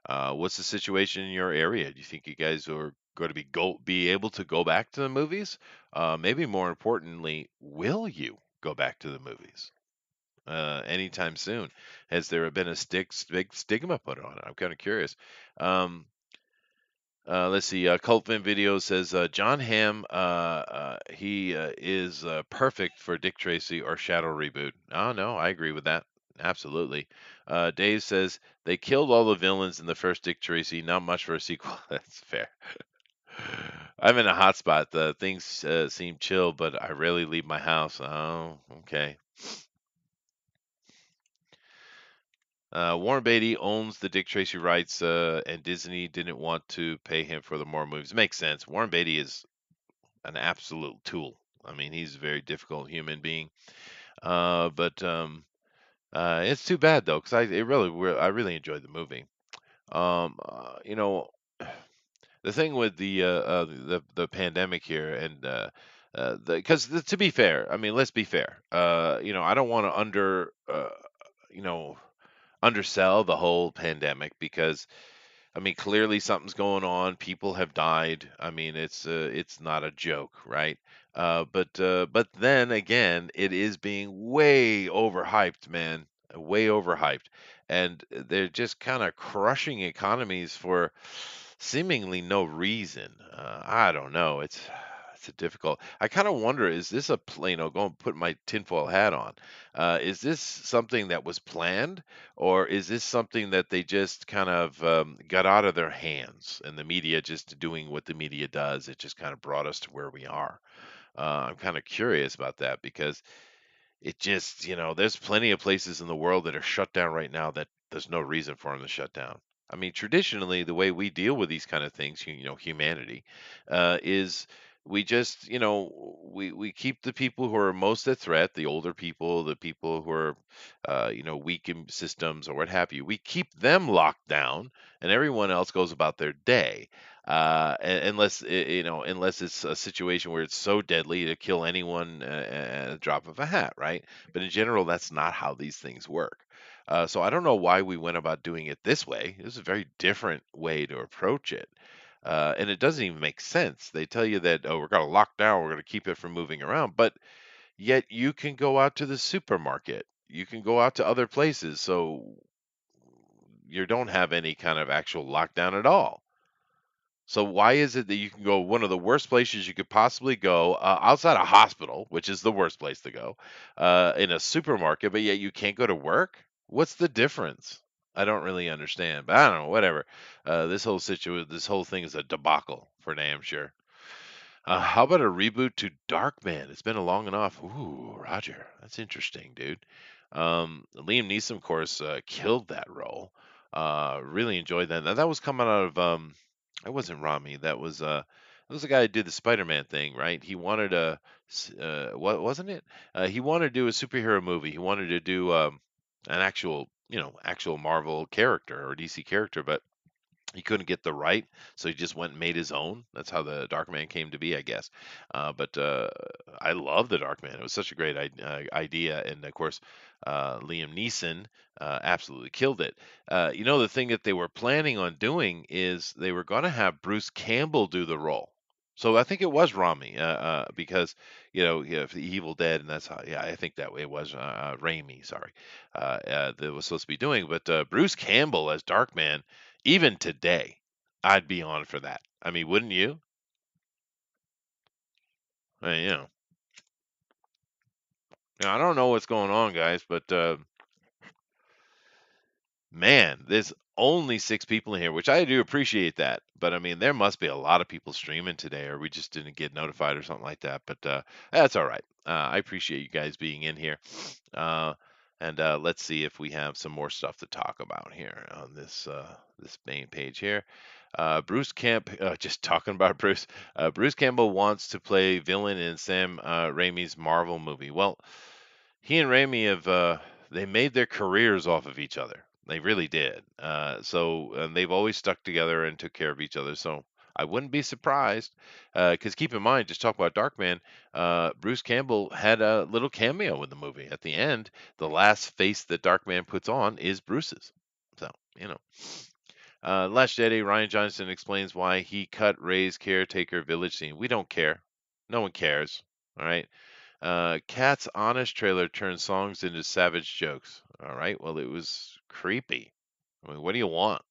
What's the situation in your area? Do you think you guys are going to be able to go back to the movies? Maybe more importantly, will you go back to the movies anytime soon? Has there been a big stigma put on it? I'm kind of curious. Um, let's see. Cult Film Video says John Hamm. He is perfect for Dick Tracy or Shadow reboot. Oh no, I agree with that. Absolutely. Dave says they killed all the villains in the first Dick Tracy. Not much for a sequel. That's fair. I'm in a hot spot. Things seem chill, but I rarely leave my house. Oh, okay. Warren Beatty owns the Dick Tracy rights, and Disney didn't want to pay him for the more movies. Makes sense. Warren Beatty is an absolute tool. I mean, he's a very difficult human being. But it's too bad though, because I really enjoyed the movie. You know, the thing with the pandemic here, and because to be fair, I mean, let's be fair. I don't want to you know, undersell the whole pandemic because I mean, clearly something's going on. People have died. I mean, it's not a joke, right? But then again, it is being way overhyped, man, way overhyped, and they're just kind of crushing economies for seemingly no reason. I don't know. It's a difficult. I kind of wonder, is this a going to put my tinfoil hat on? Is this something that was planned, or is this something that they just kind of got out of their hands, and the media just doing what the media does? It just kind of brought us to where we are. I'm kind of curious about that because it just, there's plenty of places in the world that are shut down right now that there's no reason for them to shut down. I mean, traditionally, the way we deal with these kind of things, humanity, is we just, we keep the people who are most at threat, the older people, the people who are, weak in systems or what have you. We keep them locked down, and everyone else goes about their day. Unless unless it's a situation where it's so deadly to kill anyone at a drop of a hat, right? But in general, that's not how these things work. So I don't know why we went about doing it this way. This is a very different way to approach it. And it doesn't even make sense. They tell you that, oh, we're going to lock down, we're going to keep it from moving around, but yet you can go out to the supermarket, you can go out to other places, so you don't have any kind of actual lockdown at all. So why is it that you can go one of the worst places you could possibly go outside a hospital, which is the worst place to go, in a supermarket, but yet you can't go to work? What's the difference? I don't really understand, but I don't know. Whatever. This whole thing is a debacle for damn sure. How about a reboot to Darkman? It's been a long enough. Ooh, Roger, that's interesting, dude. Liam Neeson, of course, killed that role. Really enjoyed that. Now, that was coming out of it wasn't Rami. That was the guy who did the Spider-Man thing, right? He wanted what wasn't it? He wanted to do a superhero movie. He wanted to do an actual Marvel character or DC character, but he couldn't get the right, so he just went and made his own. That's how the Darkman came to be, I guess. But I love the Darkman. It was such a great idea, and of course, Liam Neeson absolutely killed it. The thing that they were planning on doing is they were going to have Bruce Campbell do the role. So I think it was Rami, because the Evil Dead, and that's how. Yeah, I think that way it was Raimi. Sorry, that was supposed to be doing. But Bruce Campbell as Darkman, even today, I'd be on for that. I mean, wouldn't you? I mean, I don't know what's going on, guys, but man, there's only 6 people in here, which I do appreciate that. But I mean, there must be a lot of people streaming today, or we just didn't get notified or something like that. But that's all right. I appreciate you guys being in here. Uh, and let's see if we have some more stuff to talk about here on this main page here. Bruce Camp, just talking about Bruce. Bruce Campbell wants to play villain in Sam Raimi's Marvel movie. Well, he and Raimi have they made their careers off of each other. They really did. And they've always stuck together and took care of each other. So I wouldn't be surprised. Because keep in mind, just talk about Darkman. Bruce Campbell had a little cameo in the movie at the end. The last face that Darkman puts on is Bruce's. So you know. Last Jedi, Ryan Johnson explains why he cut Ray's caretaker village scene. We don't care. No one cares. All right. Cat's Honest trailer turned songs into savage jokes. All right. Well, it was creepy. I mean, what do you want?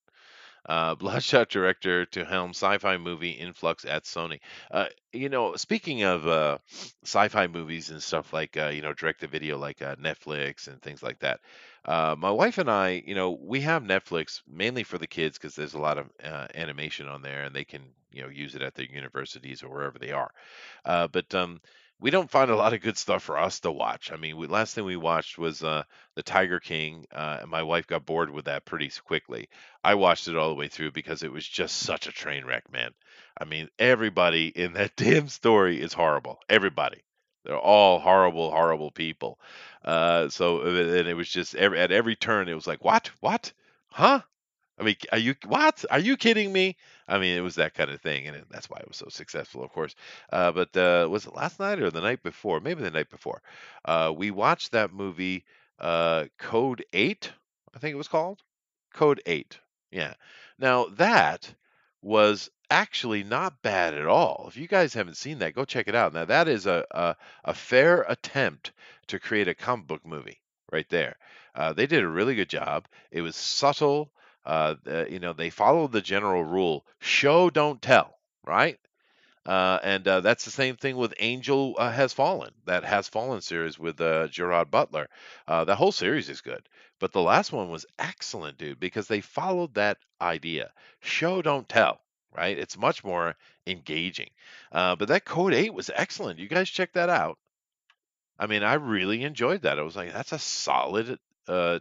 Bloodshot director to helm sci-fi movie influx at Sony. Speaking of sci-fi movies and stuff like direct to video like Netflix and things like that. My wife and I, we have Netflix mainly for the kids because there's a lot of animation on there and they can use it at their universities or wherever they are. But we don't find a lot of good stuff for us to watch. I mean, last thing we watched was the Tiger King, and my wife got bored with that pretty quickly. I watched it all the way through because it was just such a train wreck, man. I mean, everybody in that damn story is horrible. Everybody. They're all horrible, horrible people. And it was just at every turn, it was like, what? What? Huh? I mean, are you what? Are you kidding me? I mean, it was that kind of thing, and that's why it was so successful, of course. But was it last night or the night before? Maybe the night before. We watched that movie, Code 8, I think it was called. Code 8. Yeah. Now that was actually not bad at all. If you guys haven't seen that, go check it out. Now that is a fair attempt to create a comic book movie right there. They did a really good job. It was subtle. They followed the general rule: show, don't tell. Right? And that's the same thing with Angel Has Fallen, that Has Fallen series with Gerard Butler. The whole series is good, but the last one was excellent, dude, because they followed that idea. Show, don't tell, right? It's much more engaging. But that Code 8 was excellent. You guys check that out. I mean, I really enjoyed that. I was like, that's a solid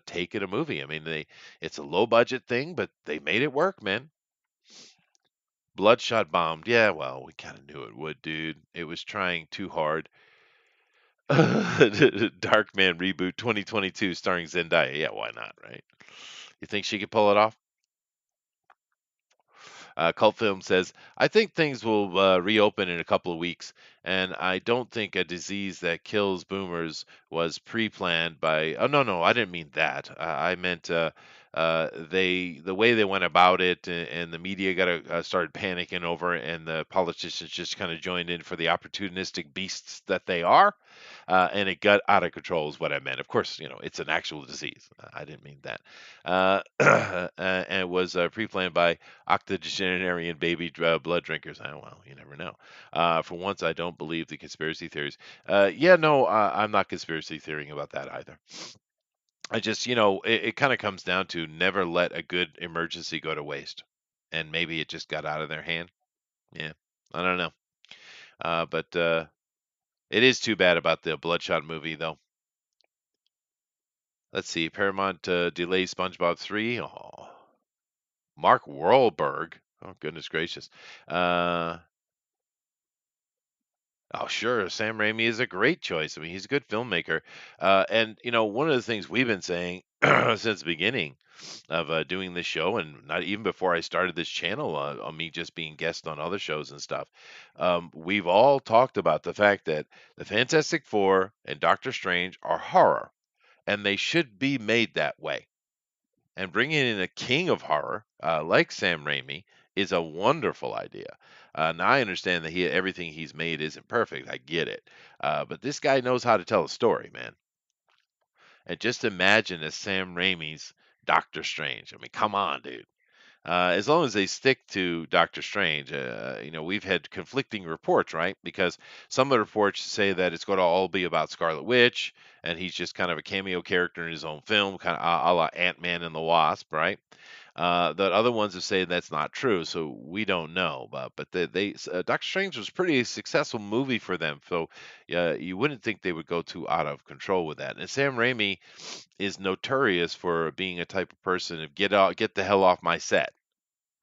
take in a movie. I mean, it's a low budget thing, but they made it work, man. Bloodshot bombed. Yeah, well, we kind of knew it would, dude. It was trying too hard. Darkman reboot 2022 starring Zendaya. Yeah, why not, right? You think she could pull it off? Cult Film says, I think things will reopen in a couple of weeks, and I don't think a disease that kills boomers was pre planned by. Oh, no, no, I didn't mean that. I meant the way they went about it, and the media started panicking over it, and the politicians just kind of joined in for the opportunistic beasts that they are. And it got out of control, is what I meant. Of course, it's an actual disease. I didn't mean that. And it was pre planned by octogenarian baby blood drinkers. Oh, well, you never know. For once, I don't believe the conspiracy theories. Yeah, no, I'm not conspiracy theorying about that either. I just, it kind of comes down to never let a good emergency go to waste. And maybe it just got out of their hand. Yeah, I don't know. But it is too bad about the Bloodshot movie, though. Let's see. Paramount delays SpongeBob 3. Oh, Mark Wahlberg. Oh, goodness gracious. Uh, Oh, sure. Sam Raimi is a great choice. I mean, he's a good filmmaker. And, one of the things we've been saying since the beginning of doing this show, and not even before I started this channel, on me just being guest on other shows and stuff, we've all talked about the fact that the Fantastic Four and Doctor Strange are horror, and they should be made that way. And bringing in a king of horror like Sam Raimi is a wonderful idea. Now I understand that everything he's made isn't perfect. I get it, but this guy knows how to tell a story, man. And just imagine as Sam Raimi's Doctor Strange. I mean, come on, dude. As long as they stick to Doctor Strange, we've had conflicting reports, right? Because some of the reports say that it's going to all be about Scarlet Witch, and he's just kind of a cameo character in his own film, kind of a la Ant Man and the Wasp, right? The other ones have said that's not true, so we don't know. But Doctor Strange was a pretty successful movie for them, so you wouldn't think they would go too out of control with that. And Sam Raimi is notorious for being a type of person of get the hell off my set,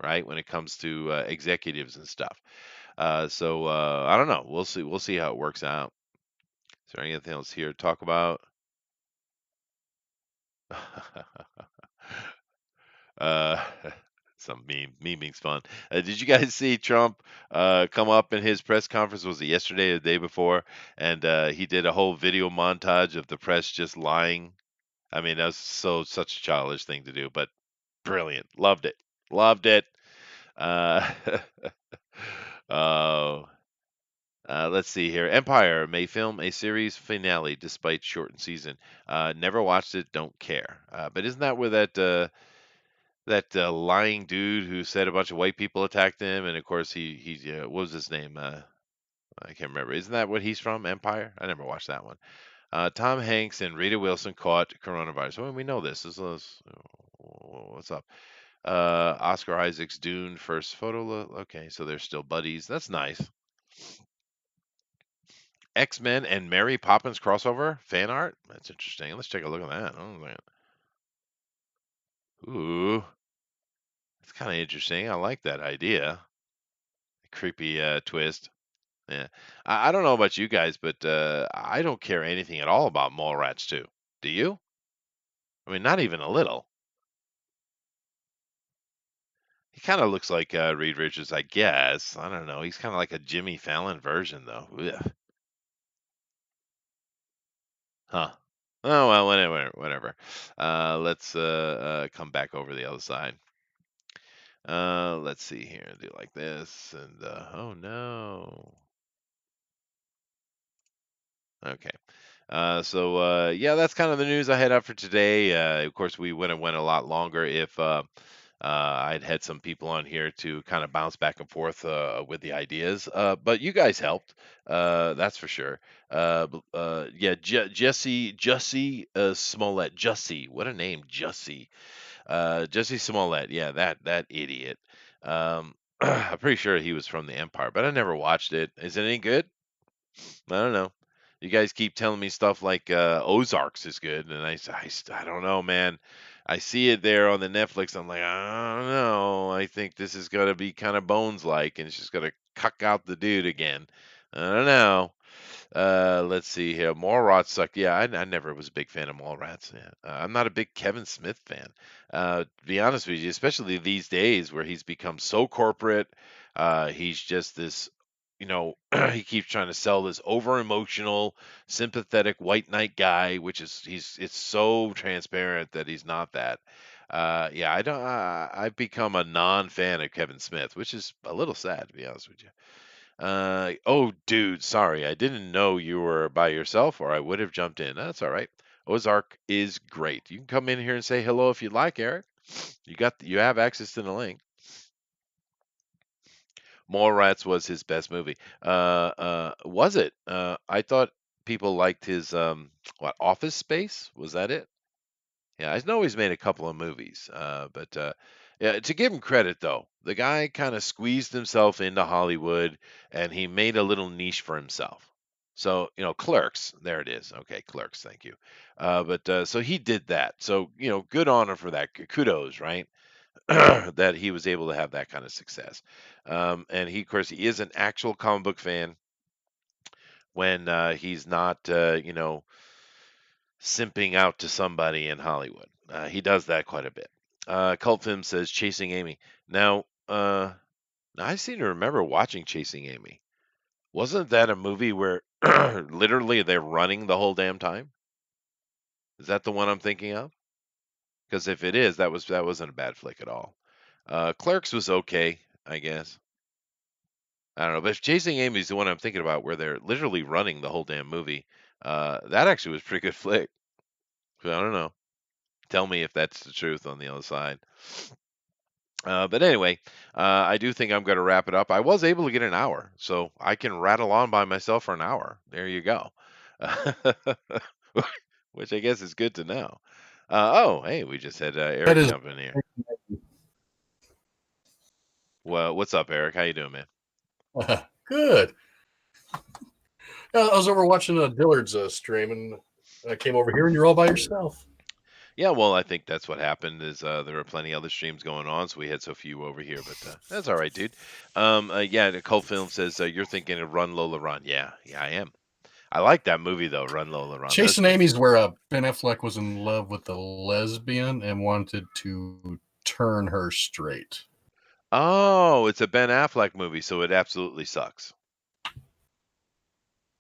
right? When it comes to executives and stuff. So I don't know. We'll see. We'll see how it works out. Is there anything else here to talk about? uh, some memeing's fun. Did you guys see Trump come up in his press conference? Was it yesterday or the day before? And he did a whole video montage of the press just lying. I mean, that's such a childish thing to do, but brilliant. Loved it. Loved it. Uh, oh, let's see here. Empire may film a series finale despite shortened season. Never watched it, don't care. But isn't that where that lying dude who said a bunch of white people attacked him, and of course he what was his name? I can't remember. Isn't that what he's from? Empire? I never watched that one. Tom Hanks and Rita Wilson caught coronavirus. Well, we know this. What's up? Oscar Isaac's Dune first photo. Okay, so they're still buddies. That's nice. X-Men and Mary Poppins crossover fan art. That's interesting. Let's take a look at that. Oh, man. Ooh, that's kind of interesting. I like that idea. Creepy twist. Yeah. I don't know about you guys, but I don't care anything at all about Mallrats 2. Do you? I mean, not even a little. He kind of looks like Reed Richards, I guess. I don't know. He's kind of like a Jimmy Fallon version, though. Ugh. Huh. Oh well, whatever, whatever. Let's come back over the other side. Let's see here. Do like this, and oh no. Okay. So yeah, that's kind of the news I had up for today. Of course, we went a lot longer if I'd had some people on here to kind of bounce back and forth with the ideas, but you guys helped. That's for sure. Yeah, Jussie Smollett. Jussie, what a name, Jussie. Jussie Smollett. Yeah, that idiot. I'm pretty sure he was from the Empire, but I never watched it. Is it any good? I don't know. You guys keep telling me stuff like Ozarks is good, and I don't know, man. I see it there on the Netflix. I'm like, I don't know. I think this is gonna be kind of Bones like, and it's just gonna cuck out the dude again. I don't know. Let's see here. Mallrats sucked. Yeah, I never was a big fan of Mallrats. Yeah. I'm not a big Kevin Smith fan. To be honest with you, especially these days where he's become so corporate. He's just this, he keeps trying to sell this over emotional, sympathetic white knight guy, which is it's so transparent that he's not that. Yeah, I don't. I've become a non-fan of Kevin Smith, which is a little sad to be honest with you. Oh, dude, sorry. I didn't know you were by yourself, or I would have jumped in. That's all right. Ozark is great. You can come in here and say hello if you'd like, Eric. You have access to the link. Mallrats was his best movie. Was it? I thought people liked his what Office Space? Was that it? Yeah, I know he's made a couple of movies, but yeah, to give him credit though, the guy kind of squeezed himself into Hollywood and he made a little niche for himself. So, Clerks, there it is. Okay, Clerks, thank you. But so he did that. So, good honor for that. Kudos, right? That he was able to have that kind of success. And of course, he is an actual comic book fan when he's not, simping out to somebody in Hollywood. He does that quite a bit. Cult Film says Chasing Amy. Now, I seem to remember watching Chasing Amy. Wasn't that a movie where literally they're running the whole damn time? Is that the one I'm thinking of? Because if it is, that wasn't a bad flick at all. Clerks was okay, I guess. I don't know, but if Chasing Amy is the one I'm thinking about, where they're literally running the whole damn movie, that actually was a pretty good flick. So I don't know. Tell me if that's the truth on the other side. But anyway, I do think I'm going to wrap it up. I was able to get an hour, so I can rattle on by myself for an hour. There you go. Which I guess is good to know. Oh, hey, we just had That Eric is jump in here. Well, what's up, Eric? How you doing, man? good. I was over watching Dillard's stream, and I came over here, and you're all by yourself. Yeah, well, I think that's what happened. Is there were plenty other streams going on, so we had so few over here. But that's all right, dude. Yeah, the Cult Film says you're thinking of Run Lola Run. Yeah, I am. I like that movie though, Run Lola Run. That's Chasing pretty Amy's good. where Ben Affleck was in love with a lesbian and wanted to turn her straight. Oh, it's a Ben Affleck movie, so it absolutely sucks.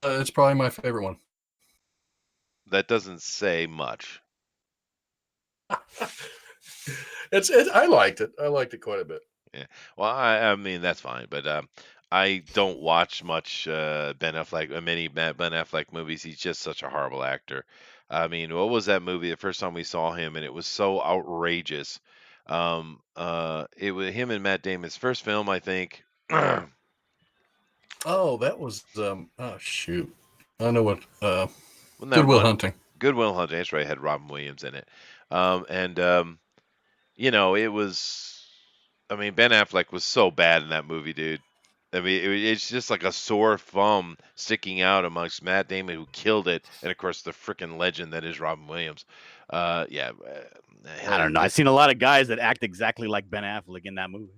It's probably my favorite one. That doesn't say much. I liked it. I liked it quite a bit. Yeah. Well, I mean that's fine, but I don't watch much many Ben Affleck movies. He's just such a horrible actor. I mean, what was that movie? The first time we saw him, and it was so outrageous. It was him and Matt Damon's first film, I think. Oh, that was oh shoot. I know what Wasn't that Good Will one? Hunting. Good Will Hunting. That's right. It had Robin Williams in it. And it was. I mean, Ben Affleck was so bad in that movie, dude. I mean, it's just like a sore thumb sticking out amongst Matt Damon, who killed it, and of course the freaking legend that is Robin Williams. Yeah, I don't know. I've seen a lot of guys that act exactly like Ben Affleck in that movie.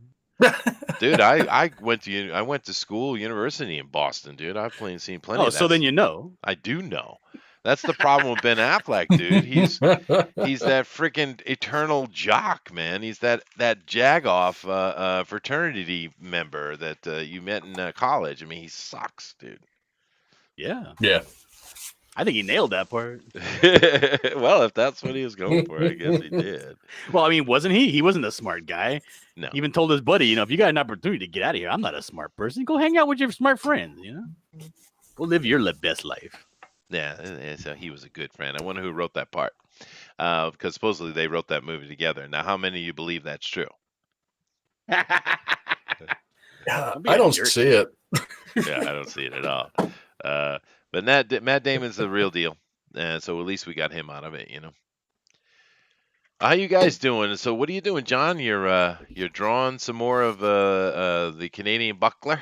dude, I went to school, university in Boston, dude. I've seen plenty Oh, of that. so then you know. I do know. That's the problem with Ben Affleck, dude. He's that freaking eternal jock, man. He's that jagoff fraternity member that you met in college. I mean, he sucks, dude. Yeah. Yeah. I think he nailed that part. Well, if that's what he was going for, I guess he did. Well, I mean, wasn't he? He wasn't a smart guy. No. He even told his buddy, if you got an opportunity to get out of here, I'm not a smart person. Go hang out with your smart friends, Go live your best life. Yeah, so he was a good friend. I wonder who wrote that part. Because supposedly they wrote that movie together. Now, how many of you believe that's true? Yeah, Don't be I a don't jerk. see it. Yeah, I don't see it at all. But Matt Damon's the real deal, and so at least we got him out of it, you know. How you guys doing? So what are you doing, John? You're drawing some more of the Canadian buckler.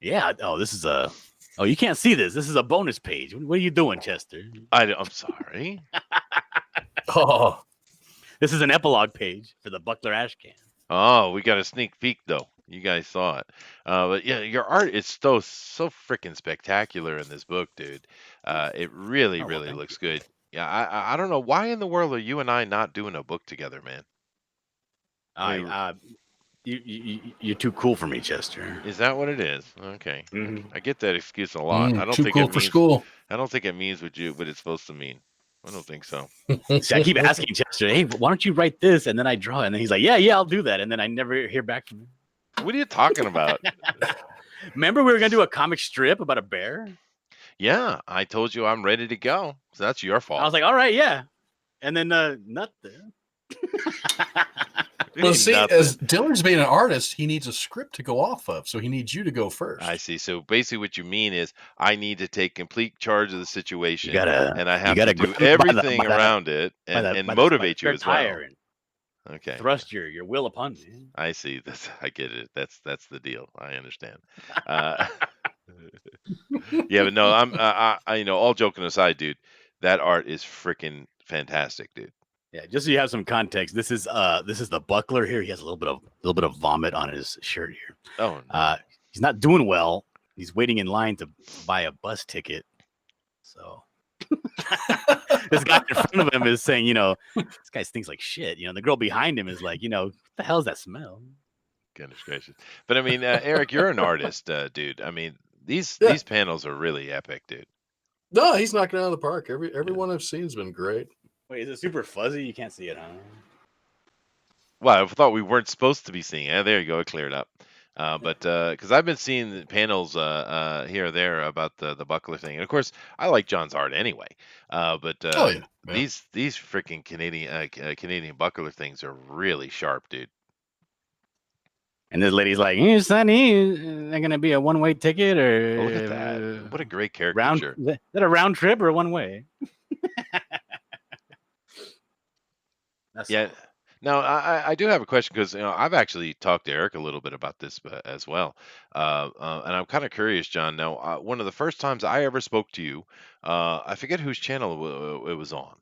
Yeah. Oh, this is a. Oh, you can't see this. This is a bonus page. What are you doing, Chester? I'm sorry. Oh, This is an epilogue page for the Buckler Ash Can. Oh, we got a sneak peek though. You guys saw it. But yeah, your art is so freaking spectacular in this book, dude. It really Oh well, really thank looks you. good. Yeah, I don't know why in the world are you and I not doing a book together, man. I I mean, you're too cool for me, Chester. is that what it is? Okay. Mm-hmm. I get that excuse a lot. too cool for school. I don't think it means what it's supposed to mean. I don't think so. See, I keep asking Chester, hey, why don't you write this? And then I draw it. And then he's like, yeah, I'll do that. And then I never hear back from him. What are you talking about? Remember we were going to do a comic strip about a bear? Yeah, I told you I'm ready to go. So that's your I fault. was like, all right, yeah. And then nothing. Well, see, Nothing. as Dillard's being an artist, he needs a script to go off of, so he needs you to go first. I see. So basically, what you mean is I need to take complete charge of the situation, gotta- and I you have gotta to do grab by the- everything by the- around it and motivate you third as well. tire and Okay, thrust your will upon me. I see. I get it. That's the deal. I understand. Yeah, but no, you know, all joking aside, dude, that art is freaking fantastic, dude. Yeah, just so you have some context, this is the buckler here. He has a little bit of vomit on his shirt here. Oh, no. He's not doing well. He's waiting in line to buy a bus ticket. So this guy in front of him is saying, you know, this guy stinks like shit. You know, the girl behind him is like, you know, what the hell is that smell? Goodness gracious. But I mean, Eric, you're an artist, dude. I mean, these panels are really epic, dude. No, he's knocking it out of the park. Every one I've seen has been great. Wait, is it super fuzzy? You can't see it, huh? Well, I thought we weren't supposed to be seeing it. There you go, it cleared up. But because I've been seeing the panels here or there about the buckler thing, and of course I like John's art anyway. But Oh yeah, yeah. these freaking Canadian buckler things are really sharp, dude. And this lady's like, hey, Sonny, is that going to be a one-way ticket or Oh, look at that! What a great caricature. Is that a round trip or one way? Yeah. Now, I do have a question because you know I've actually talked to Eric a little bit about this as well, and I'm kind of curious, John. Now, one of the first times I ever spoke to you, I forget whose channel it was on.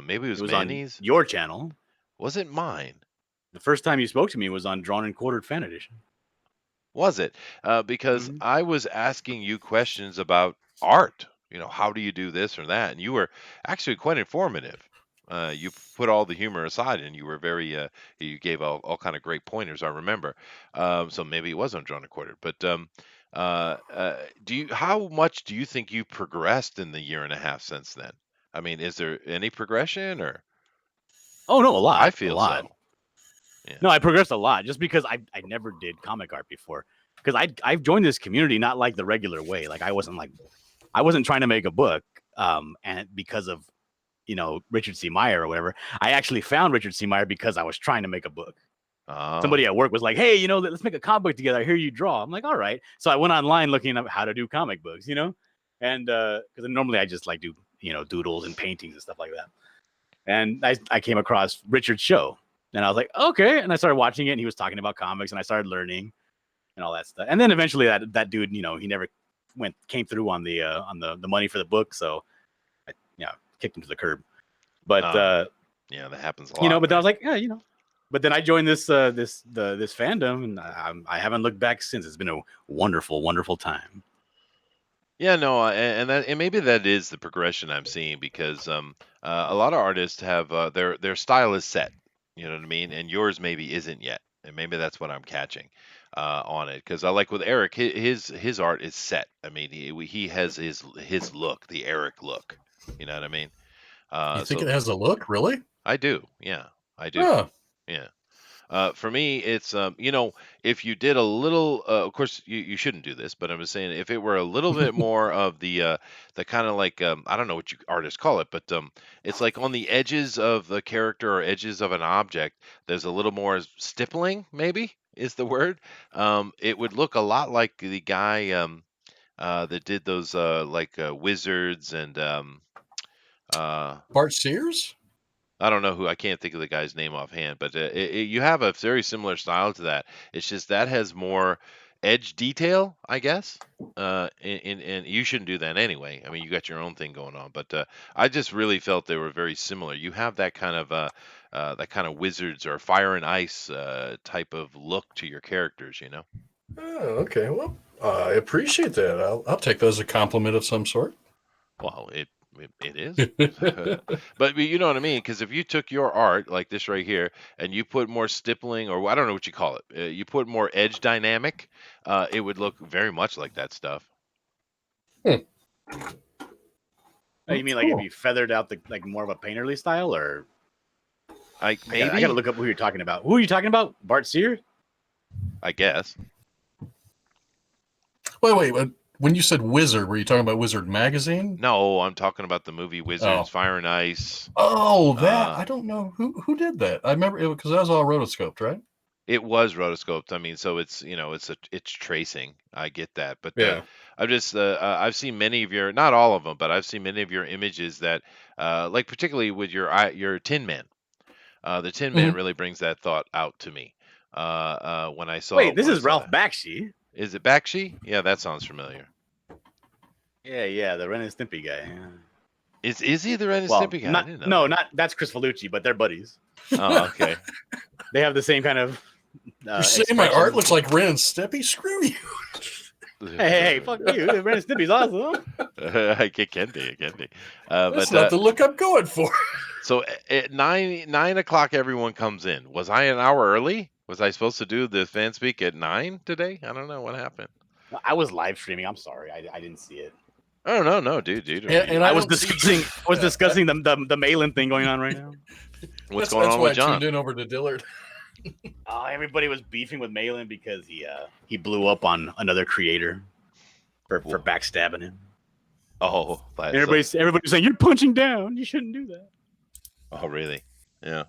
Maybe it was Manny's. On your channel. Was it mine? The first time you spoke to me was on Drawn and Quartered Fan Edition. Was it? Because Mhm. I was asking you questions about art. You know, how do you do this or that? And you were actually quite informative. You put all the humor aside, and you were very. You gave all kind of great pointers. I remember. So maybe it was on Drawn and Quartered. But How much do you think you progressed in the year and a half since then? I mean, is there any progression or? Oh no, a lot. I feel a lot. so. Yeah. No, I progressed a lot just because I never did comic art before. Because I've joined this community not like the regular way. Like I wasn't trying to make a book. And because of Richard C. Meyer or whatever, I actually found Richard C. Meyer because I was trying to make a book. Somebody at work was like, "Hey, let's make a comic book together. I hear you draw." I'm like, "All right." So I went online looking up how to do comic books, and because normally I just like do doodles and paintings and stuff like that. And I came across Richard's show. And I was like, okay. And I started watching it, and he was talking about comics, and I started learning and all that stuff. And then eventually that dude, he never came through on the money for the book. So I kicked him to the curb. But yeah, that happens a lot. But then I was like, yeah, But then I joined this fandom, and I haven't looked back since. It's been a wonderful, wonderful time. Yeah, no, and maybe that is the progression I'm seeing because a lot of artists have their style is set. You know what I mean? And yours maybe isn't yet, and maybe that's what I'm catching on it. Because I like with Eric, his art is set. I mean, he has his look, the Eric look. You know what I mean? You think it has a look, really? I do. Yeah, I do. Huh. Yeah. For me, it's if you did a little, of course, you shouldn't do this, but I'm just saying, if it were a little bit more of the kind of like, I don't know what you artists call it, but it's like on the edges of the character or edges of an object, there's a little more stippling, maybe is the word. It would look a lot like the guy that did those like wizards and uh, Bart Sears? I don't know who. I can't think of the guy's name offhand, but you have a very similar style to that. It's just that has more edge detail, I guess. And you shouldn't do that anyway. I mean, you got your own thing going on, but I just really felt they were very similar. You have that kind of wizards or fire and ice type of look to your characters, you know. Oh, okay. Well, I appreciate that. I'll take that as a compliment of some sort. Well, it is. But you know what I mean? Because if you took your art like this right here and you put more stippling, or I don't know what you call it, you put more edge dynamic, it would look very much like that stuff. Hmm. Oh, you mean like if Cool. you feathered out the like more of a painterly style, or I I gotta maybe, look up who you're talking about. Who are you talking about? Bart Sears? I guess. Wait. When you said Wizard, were you talking about Wizard Magazine? No, I'm talking about the movie Wizards, Oh. Fire and Ice. Oh, that Uh, I don't know who did that. I remember it because that was all rotoscoped, right? it was rotoscoped. I mean, so it's tracing. I get that, but Yeah. I've seen many of your, not all of them, but I've seen many of your images that like particularly with your Tin Man. The Tin Man Mhm. really brings that thought out to me. When I saw Wait, this when I is saw Ralph that, Bakshi. is it Bakshi? Yeah, that sounds familiar. Yeah, the Ren and Stimpy guy. Yeah. Is he the Ren and Well, Stimpy guy? I not didn't know no, that. not that's Chris Felucci, but they're buddies. Oh, okay. They have the same kind of You're saying my art expressions. looks like Ren and Stimpy? Screw you. Hey, fuck you! Ren and Stimpy's awesome. It can be, it can be. That's not the look I'm going for. So at 9 o'clock, everyone comes in. Was I an hour early? Was I supposed to do the fan speak at 9 today? I don't know what happened. I was live streaming. I'm sorry, I didn't see it. Oh no, dude. And I I was don't see. discussing the Malin thing going on right now. What's going That's on why with I John? tuned in over to Dillard. Everybody was beefing with Malin because he blew up on another creator for backstabbing him. Oh, And everybody's saying you're punching down. You shouldn't do that. oh, really? Yeah.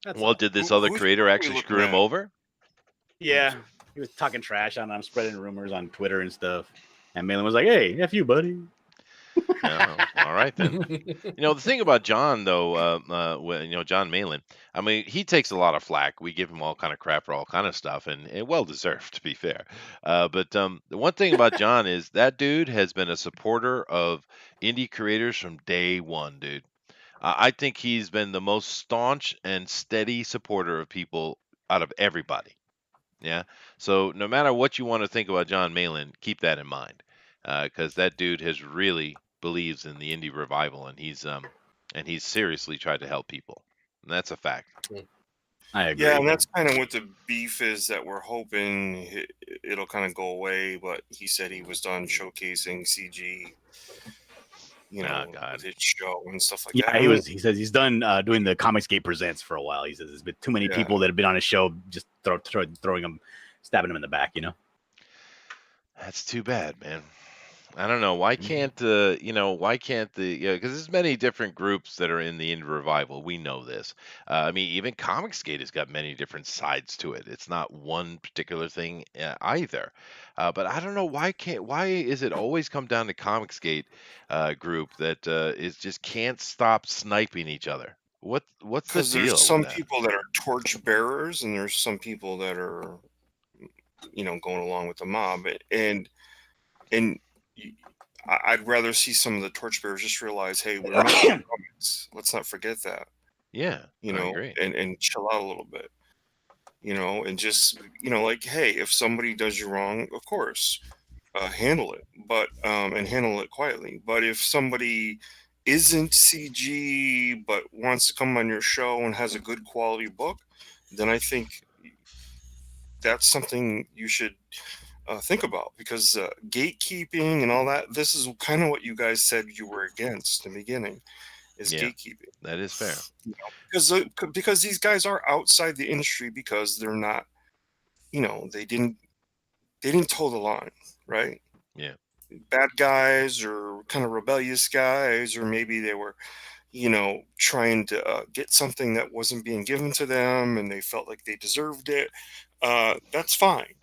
That's Well, all. did this Who- other who's creator we actually looking screw him at? over? Yeah, he was talking trash on him, spreading rumors on Twitter and stuff. And Malin was like, "Hey, f you, buddy." No. All right then. The thing about John, though, John Malin, I mean, he takes a lot of flack. We give him all kind of crap for all kind of stuff, and well deserved, to be fair. But the one thing about John is that dude has been a supporter of indie creators from day one, dude. I think he's been the most staunch and steady supporter of people out of everybody. Yeah. So no matter what you want to think about John Malin, keep that in mind, because that dude has really believes in the indie revival, and he's seriously tried to help people, and that's a fact. I agree. Yeah, and that's kind of what the beef is that we're hoping it'll kind of go away. But he said he was done showcasing CG, Oh God. with his show and stuff like Yeah, that. he says he's done doing the Comicsgate Presents for a while. He says there's been too many Yeah. people that have been on his show just throwing him, stabbing him in the back. That's too bad, man. I don't know. Why can't because there's many different groups that are in the indie revival. We know this. I mean, even Comicsgate has got many different sides to it. It's not one particular thing either. But I don't know why is it always come down to Comicsgate group that is just can't stop sniping each other. What's the Because there's deal with some that? people that are torch bearers, and there's some people that are, going along with the mob, and I'd rather see some of the torchbearers just realize, hey, we're making comics. Let's not forget that, Yeah, I agree. and chill out a little bit, and just, like, hey, if somebody does you wrong, of course, handle it, but and handle it quietly. But if somebody isn't CG but wants to come on your show and has a good quality book, then I think that's something you should think about, because gatekeeping and all that, this is kind of what you guys said you were against in the beginning. is Yeah. gatekeeping. That is fair. Because these guys are outside the industry because they're not, they didn't toe the line, right? Yeah. Bad guys or kind of rebellious guys, or maybe they were, trying to get something that wasn't being given to them and they felt like they deserved it. That's fine.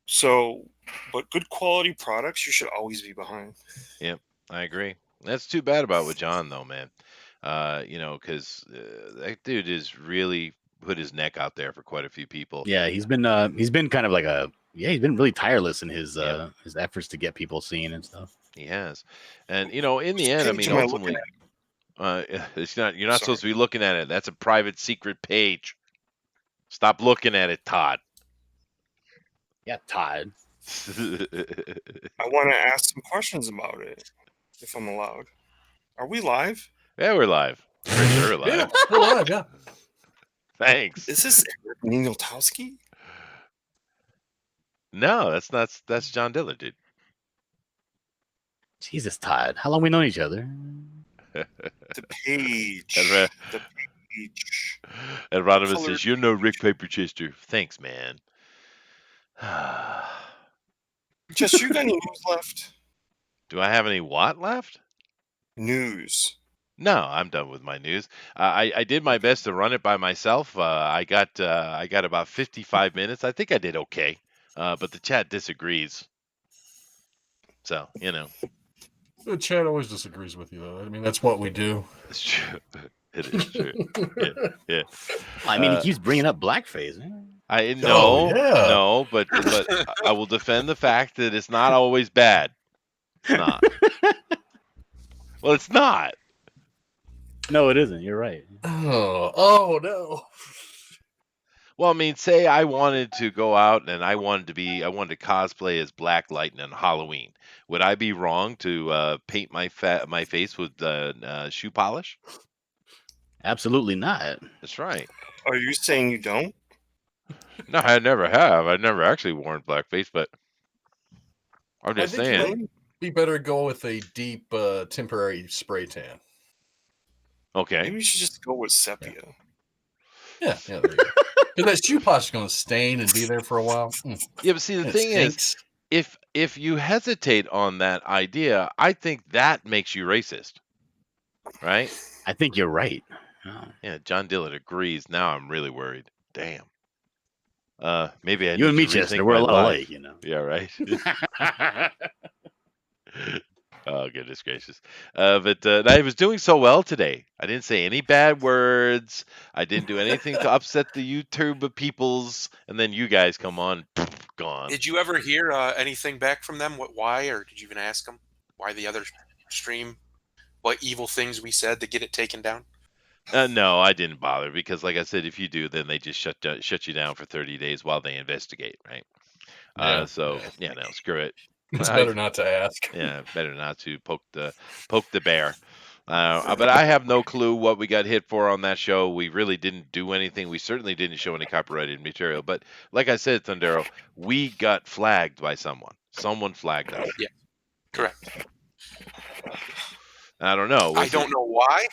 So, but good quality products, you should always be behind. Yep. I agree. That's too bad about with John though, man. Because that dude is really put his neck out there for quite a few people. Yeah, he's been kind of like he's been really tireless in Yep. his efforts to get people seen and stuff. He has. And in the Which end, I page mean, am I looking ultimately, it's not. You're not supposed to Sorry. be looking at it. That's a private, secret page. Stop looking at it, Todd. Yeah, Todd. I want to ask some questions about it, if I'm allowed. Are we live? Yeah, we're live. Pretty sure we're Yeah, live. we're live. Yeah. Thanks. Is this Eric Ninotowski? No, that's John Dillard, dude. Jesus, Todd. How long we known each other? The page. And The page. Rodimus Colored says, "You're no Rick Paper Chester." Thanks, man. Jess, you got any news left? Do I have any what left? News. No, I'm done with my news. I did my best to run it by myself. I got about 55 minutes. I think I did okay, but the chat disagrees. So The chat always disagrees with you, though. I mean, that's what we do. it's true. It is true. Yeah. I mean, he keeps bringing up blackface. I Oh, yeah. no, but I will defend the fact that it's not always bad. It's not. Well, it's not. No, it isn't. You're right. Oh no. Well, I mean, say I wanted to go out and I wanted to cosplay as Black Lightning on Halloween. Would I be wrong to paint my face with shoe polish? Absolutely not. That's right. Are you saying you don't? No, I never have. I've never actually worn blackface, but I'm I just think saying. it might be better to go with a deep temporary spray tan. Okay. Maybe you should just go with sepia. Yeah, there you go. Because that shoe polish is going to stain and be there for a while. Yeah, but see, the It thing is, stinks. if you hesitate on that idea, I think that makes you racist, right? I think you're right. Oh. Yeah, John Dillard agrees. Now I'm really worried. Damn. Maybe I You need and me, to Chester, rethink we're my a lot life. alike, Yeah, right. Oh, goodness gracious. But I was doing so well today. I didn't say any bad words. I didn't do anything to upset the YouTube peoples. And then you guys come on, gone. Did you ever hear anything back from them? Why, or did you even ask them why the other stream? What evil things we said to get it taken down? No, I didn't bother because, like I said, if you do, then they just shut you down for 30 days while they investigate, right? Yeah, No, screw it. it's better not to ask. Yeah, better not to poke the bear. But I have no clue what we got hit for on that show. We really didn't do anything. We certainly didn't show any copyrighted material. But like I said, Thundero, we got flagged by someone. Someone flagged us. Yeah, correct. I don't know. I don't know why,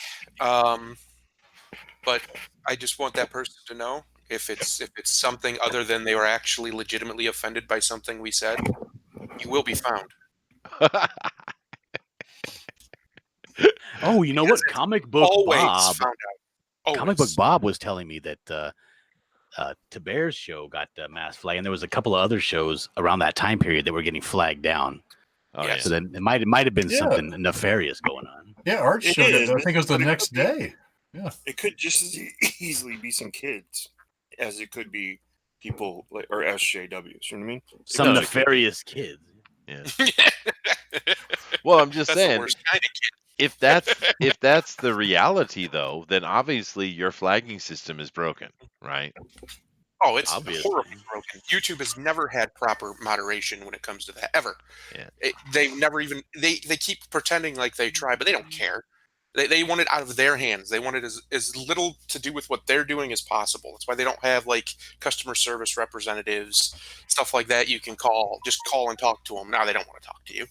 but I just want that person to know if it's something other than they were actually legitimately offended by something we said, you will be found. Oh, you know what? Comic Book Always Bob. found out. Always. Comic Book Bob was telling me that Taber's show got mass flag, and there was a couple of other shows around that time period that were getting flagged down. Oh, Yes. yeah. So then it might have been Yeah. something nefarious going on. Yeah, Art It showed is, it. I think it was the but it next could be- day. It could just as easily be some kids as it could be people like or SJWs. You know what I mean? Some No, nefarious kids. Yeah. Well, I'm just That's the saying, worst kind of kid. if that's the reality, though, then obviously your flagging system is broken, right? Oh, it's Obviously. horribly broken. YouTube has never had proper moderation when it comes to that, ever. Yeah. They never even they keep pretending like they try, but they don't care. They want it out of their hands. They want it as little to do with what they're doing as possible. That's why they don't have like customer service representatives, stuff like that. You can just call and talk to them. Now they don't want to talk to you.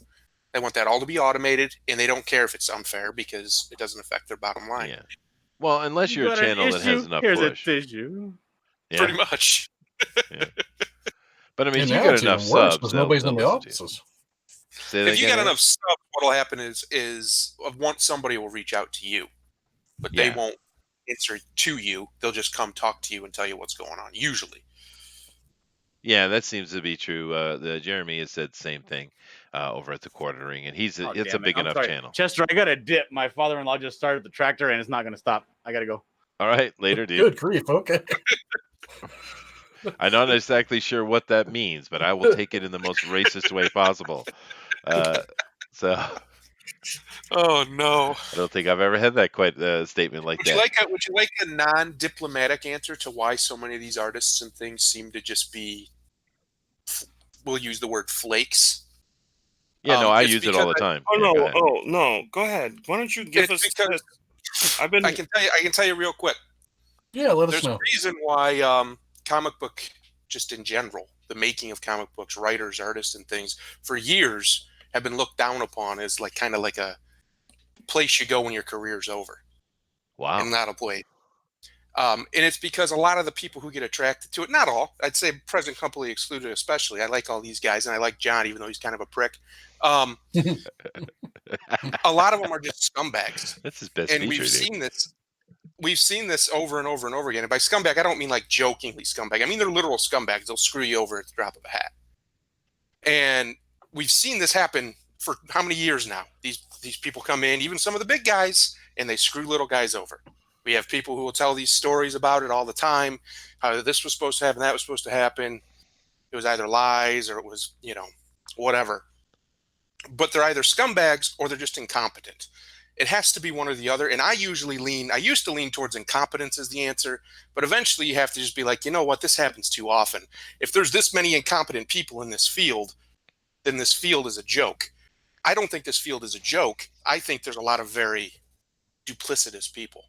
They want that all to be automated, and they don't care if it's unfair because it doesn't affect their bottom line. Yeah. Well, unless You you're a got an channel that has issue? enough Here's push. a tissue. Yeah. Pretty much. Yeah. But I mean, And if you now get it's enough even worse subs, because they'll nobody's in the listen to you. offices. Say that If you again, got Eric? enough stuff, what'll happen is once somebody will reach out to you, but they Yeah. won't answer to you. They'll just come talk to you and tell you what's going on. Usually. Yeah, that seems to be true. Jeremy has said the same thing over at the Quartering, and it's a Damn it. big I'm enough sorry. channel. Chester, I got a dip. My father-in-law just started the tractor, and it's not going to stop. I got to go. All right, later, dude. Good grief. Okay. I'm not exactly sure what that means, but I will take it in the most racist way possible. So Oh no! I don't think I've ever had that statement like Would that. you like a non-diplomatic answer to why so many of these artists and things seem to just be? We'll use the word flakes. Yeah, no, I it's use it all the because time. Oh Yeah, no! go ahead. Oh no! Go ahead. Why don't you give It's us because this? I can tell you real quick. Yeah, let us There's a know. reason why comic book, just in general, the making of comic books, writers, artists, and things, for years have been looked down upon as like kind of like a place you go when your career's over, Wow. and not a place. And it's because a lot of the people who get attracted to it, not all, I'd say present company excluded especially. I like all these guys, and I like John, even though he's kind of a prick. A lot of them are just scumbags, That's his best and feature, we've dude. seen this. We've seen this over and over and over again. And by scumbag, I don't mean like jokingly scumbag. I mean they're literal scumbags. They'll screw you over at the drop of a hat. And we've seen this happen for how many years now? These people come in, even some of the big guys, and they screw little guys over. We have people who will tell these stories about it all the time, how this was supposed to happen, that was supposed to happen. It was either lies or it was, whatever. But they're either scumbags or they're just incompetent. It has to be one or the other. And I used to lean towards incompetence as the answer, but eventually you have to just be like, you know what, this happens too often. If there's this many incompetent people in this field, then this field is a joke. I don't think this field is a joke. I think there's a lot of very duplicitous people.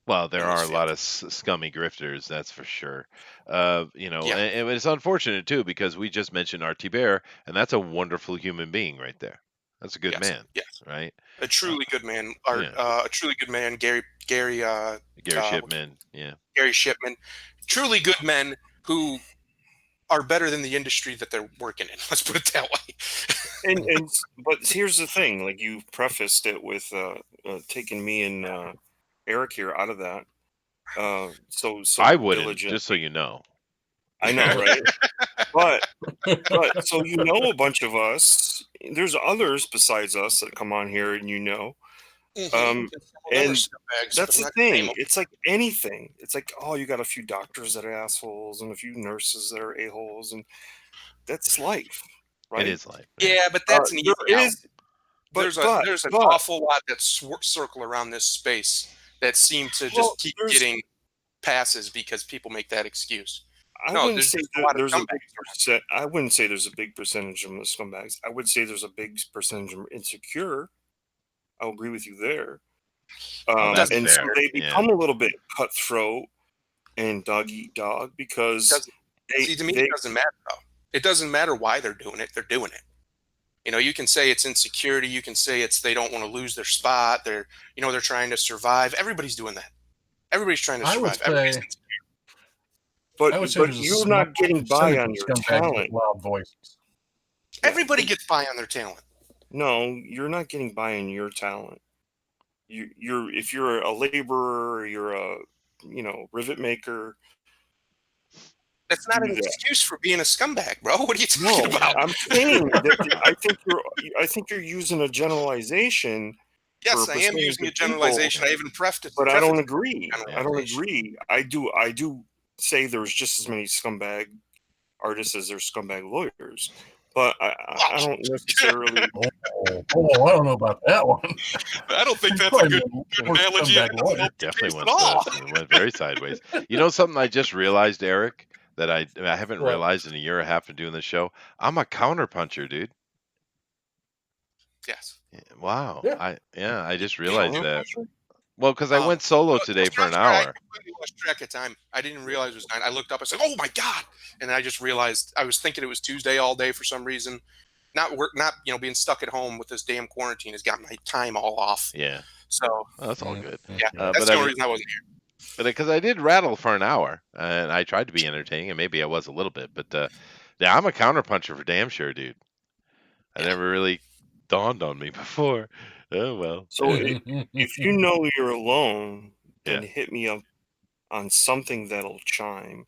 Well, there in this are a lot field. of scummy grifters, that's for sure. Yeah. And it's unfortunate too because we just mentioned RT Bear, and that's a wonderful human being right there. That's a good Yes. man, Yes. right? A truly good man. Yeah. A truly good man, Gary Gary Shipman, yeah. Gary Shipman. Truly good men who are better than the industry that they're working in. Let's put it that way. But here's the thing: like you prefaced it with taking me and Eric here out of that. So I wouldn't, diligent. just so you know. I know, right? but so a bunch of us. There's others besides us that come on here, and Mhm. and Scumbags, but that's I'm the not gonna name thing. them. It's like anything. It's like, oh, you got a few doctors that are assholes and a few nurses that are a-holes, and that's life, right? It is life. Yeah, but that's an easy there out. is, but, There's an awful lot that circle around this space that seem to just keep getting passes because people make that excuse. I No, wouldn't there's say just a lot of there's a scumbags big percent. I wouldn't say there's a big percentage of them scumbags. I would say there's a big percentage of them insecure. I'll agree with you there. that's And so fair, they yeah. become a little bit cutthroat and dog eat dog because to me, it doesn't matter though. It doesn't matter why they're doing it. They're doing it. You can say it's insecurity. You can say it's they don't want to lose their spot. They're trying to survive. Everybody's doing that. Everybody's trying to I would survive. Everybody's say, insecure. I would say but there's a you're small not getting by percentage on of your scumbags with talent. loud voices. Everybody gets by on their talent. No, you're not getting by on your talent. If you're a laborer, or you're a rivet maker. That's not an do that. excuse for being a scumbag, bro. What are you No, talking about? I'm saying that I think you're using a generalization. Yes, for I am percentage using a of people, generalization. I even prefaced it. but I don't agree. Yeah. I don't agree. I do say there's just as many scumbag artists as there's scumbag lawyers, but I don't necessarily. Oh, I don't know about that one. I don't think that's a Probably good more analogy. scumbag It doesn't lawyer. help the Definitely case at all. went very sideways. You know something I just realized, Eric, that I haven't What? realized in a year and a half of doing this show? I'm a counterpuncher, dude. Yes. Wow. Yeah. I just realized that. Counterpuncher? Well, because I went solo today for an I hour. completely lost track of time. I didn't realize it was 9. I looked up. I said, "Oh my god!" And I just realized I was thinking it was Tuesday all day for some reason. not being stuck at home with this damn quarantine has got my time all off. Yeah. So Well, that's all good. yeah, that's But the I only mean, reason I wasn't here. but because I did rattle for an hour, and I tried to be entertaining, and maybe I was a little bit, but yeah, I'm a counterpuncher for damn sure, dude. I Yeah. never really dawned on me before. Oh well. So if you know you're alone, then Yeah. hit me up on something that'll chime.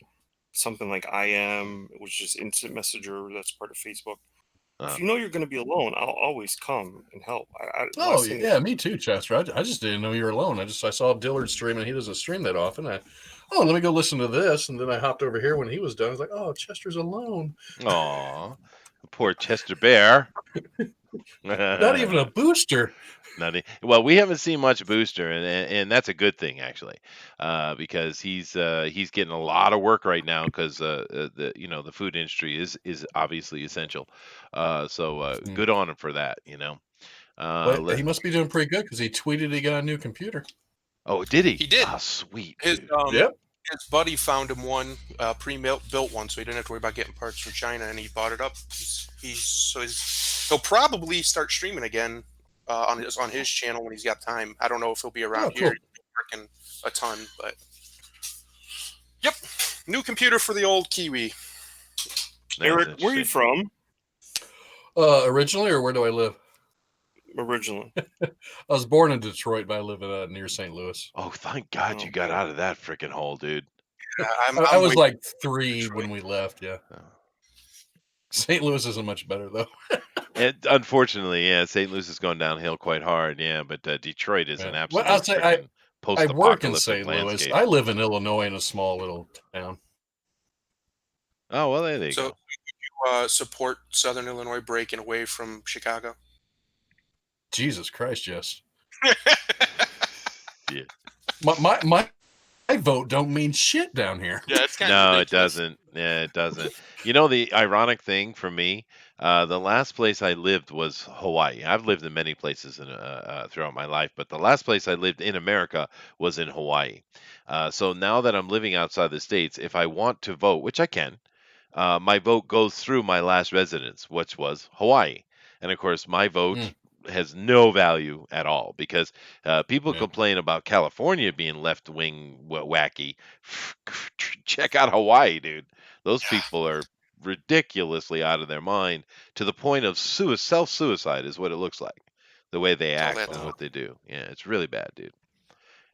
Something like I am, which is instant messenger. That's part of Facebook. Uh, If you know you're going to be alone, I'll always come and help. Oh Last thing yeah, me too, Chester. I just didn't know you were alone. I saw Dillard stream, and he doesn't stream that often. Let me go listen to this, and then I hopped over here when he was done. I was like, oh, Chester's alone. Aw, poor Chester Bear. Not even a booster. Well, we haven't seen much Booster, and that's a good thing actually, because he's getting a lot of work right now because the food industry is obviously essential. So good on him for that. Well, Let- he must be doing pretty good because he tweeted he got a new computer. oh, did he? He did. Oh, sweet. His Dude. Yep. his buddy found him one pre-built one, so he didn't have to worry about getting parts from China, and he bought it up. He'll probably start streaming again on his channel when he's got time. I don't know if he'll be around Oh, here. cool. He's working a ton, but yep, new computer for the old Kiwi. That's Eric, where are you interesting. from? Originally, or where do I live? Originally. I was born in Detroit, but I live near St. Louis. Oh, thank God you got Okay. out of that freaking hole, dude. I was way- like 3 Detroit. when we left. Yeah, Oh. St. Louis isn't much better though. And unfortunately, yeah, St. Louis has gone downhill quite hard. Yeah, but Detroit is an Yeah. absolute Well, I'll say freaking I work in post-apocalyptic St. Louis. landscape. I live in Illinois in a small little town. Oh well, there you So, go. support Southern Illinois breaking away from Chicago. Jesus Christ, yes. Yeah. My vote don't mean shit down here. Yeah, it's kind No, it doesn't. Yeah, it doesn't. The ironic thing for me, the last place I lived was Hawaii. I've lived in many places throughout my life, but the last place I lived in America was in Hawaii. So now that I'm living outside the states, if I want to vote, which I can, my vote goes through my last residence, which was Hawaii. And of course, my vote has no value at all because people Yeah. complain about California being left wing wacky. Check out Hawaii, dude. Those people are ridiculously out of their mind to the point of self suicide is what it looks like. The way they act that's- and what they do. Yeah, it's really bad, dude.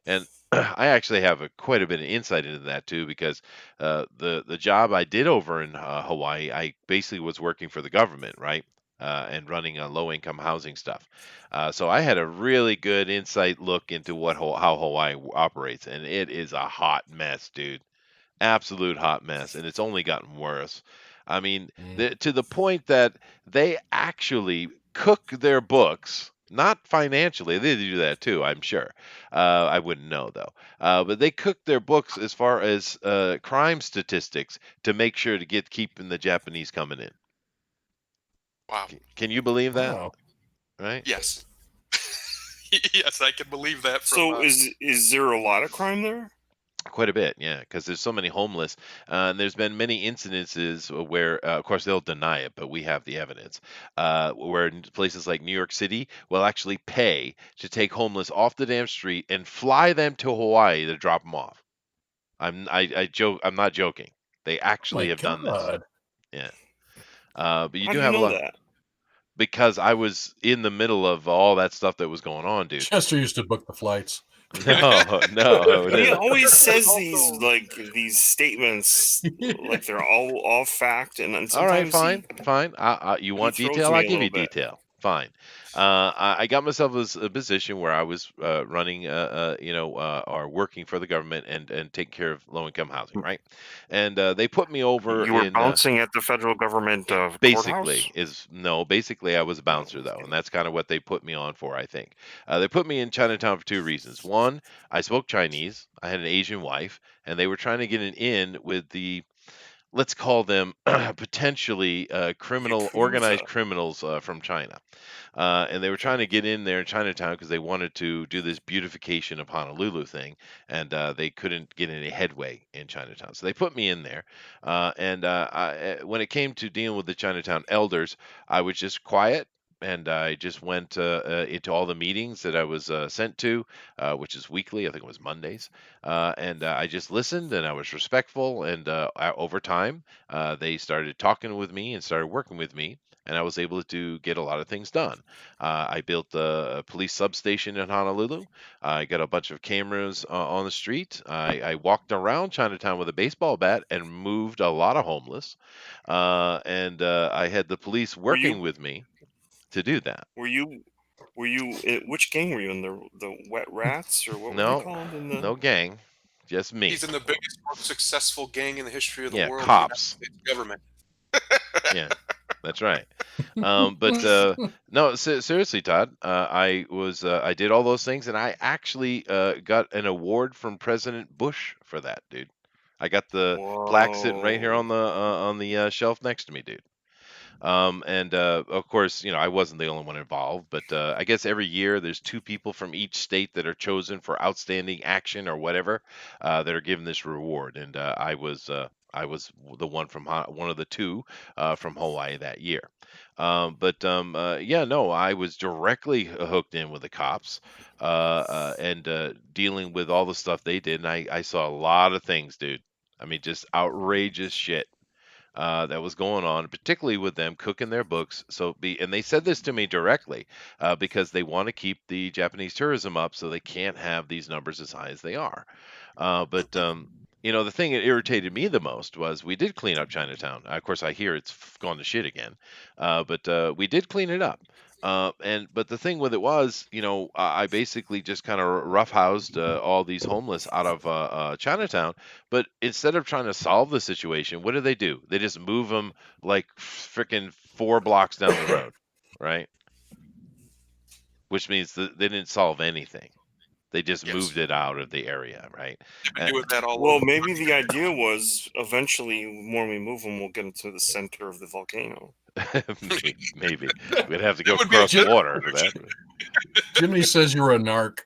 And I actually have quite a bit of insight into that too, because the job I did over in Hawaii, I basically was working for the government, right, and running low income housing stuff. So I had a really good insight look into how Hawaii operates, and it is a hot mess, dude. Absolute hot mess, and it's only gotten worse. I mean, to the point that they actually cook their books, not financially. They do that too, I'm sure. I wouldn't know though. But they cook their books as far as crime statistics to make sure to keep keeping the Japanese coming in. Wow. Can you believe that? Wow. Right? Yes. Yes, I can believe that. So is there a lot of crime there? Quite a bit, yeah, because there's so many homeless. And there's been many incidences where, of course, they'll deny it, but we have the evidence, where places like New York City will actually pay to take homeless off the damn street and fly them to Hawaii to drop them off. I joke. I'm not joking. They actually have done this. God. Yeah. But you How do do have you a know lot that? because I was in the middle of all that stuff that was going on, dude. Chester used to book the flights. No. He always says these statements like they're all fact, and then All right, sometimes fine. You want throws detail? me I'll a give you little bit. detail. Fine. I got myself a position where I was running, or working for the government and taking care of low income housing, right? And they put me over You were in bouncing at the federal government basically courthouse. basically I was a bouncer though, and that's kind of what they put me on for. I think they put me in Chinatown for two reasons. One, I spoke Chinese. I had an Asian wife, and they were trying to get an in with the let's call them potentially organized Yakuza. criminals from China. And they were trying to get in there in Chinatown because they wanted to do this beautification of Honolulu thing, and they couldn't get any headway in Chinatown. So they put me in there. When it came to dealing with the Chinatown elders, I was just quiet. And I just went into all the meetings that I was sent to, which is weekly. I think it was Mondays. And I just listened and I was respectful. And over time, they started talking with me and started working with me, and I was able to get a lot of things done. I built a police substation in Honolulu. I got a bunch of cameras on the street. I walked around Chinatown with a baseball bat and moved a lot of homeless. And I had the police Were working you with me to do that. were you were you which gang were you in, the Wet Rats, or what were they No, called in the? no gang, just He's me. in the biggest, most successful gang in the history of the Yeah, world, the United cops. States government. Yeah, that's right. But no, seriously, Todd, I did all those things, and I actually got an award from President Bush for that, dude. I got the plaque sitting right here Whoa. on the shelf next to me, dude. And of course, I wasn't the only one involved, but I guess every year there's two people from each state that are chosen for outstanding action or whatever that are given this reward. And I was the one from one of the two from Hawaii that year. Yeah, no, I was directly hooked in with the cops and dealing with all the stuff they did, and I saw a lot of things, dude. I mean, just outrageous shit that was going on, particularly with them cooking their books. And they said this to me directly because they want to keep the Japanese tourism up, so they can't have these numbers as high as they are. But the thing that irritated me the most was we did clean up Chinatown. Of course, I hear it's gone to shit again, but we did clean it up. But the thing with it was, I basically just kind of roughhoused all these homeless out of Chinatown. But instead of trying to solve the situation, what do? They just move them like freaking 4 blocks down the road, right? Which means that they didn't solve anything. They just Yes, moved it out of the area, right? they've been Uh, doing that all Well, over. maybe the idea was eventually when we move them, we'll get into the center of the volcano. maybe we'd have to go That would be a across Jim, better water for solution. that. Jimmy says you're a narc.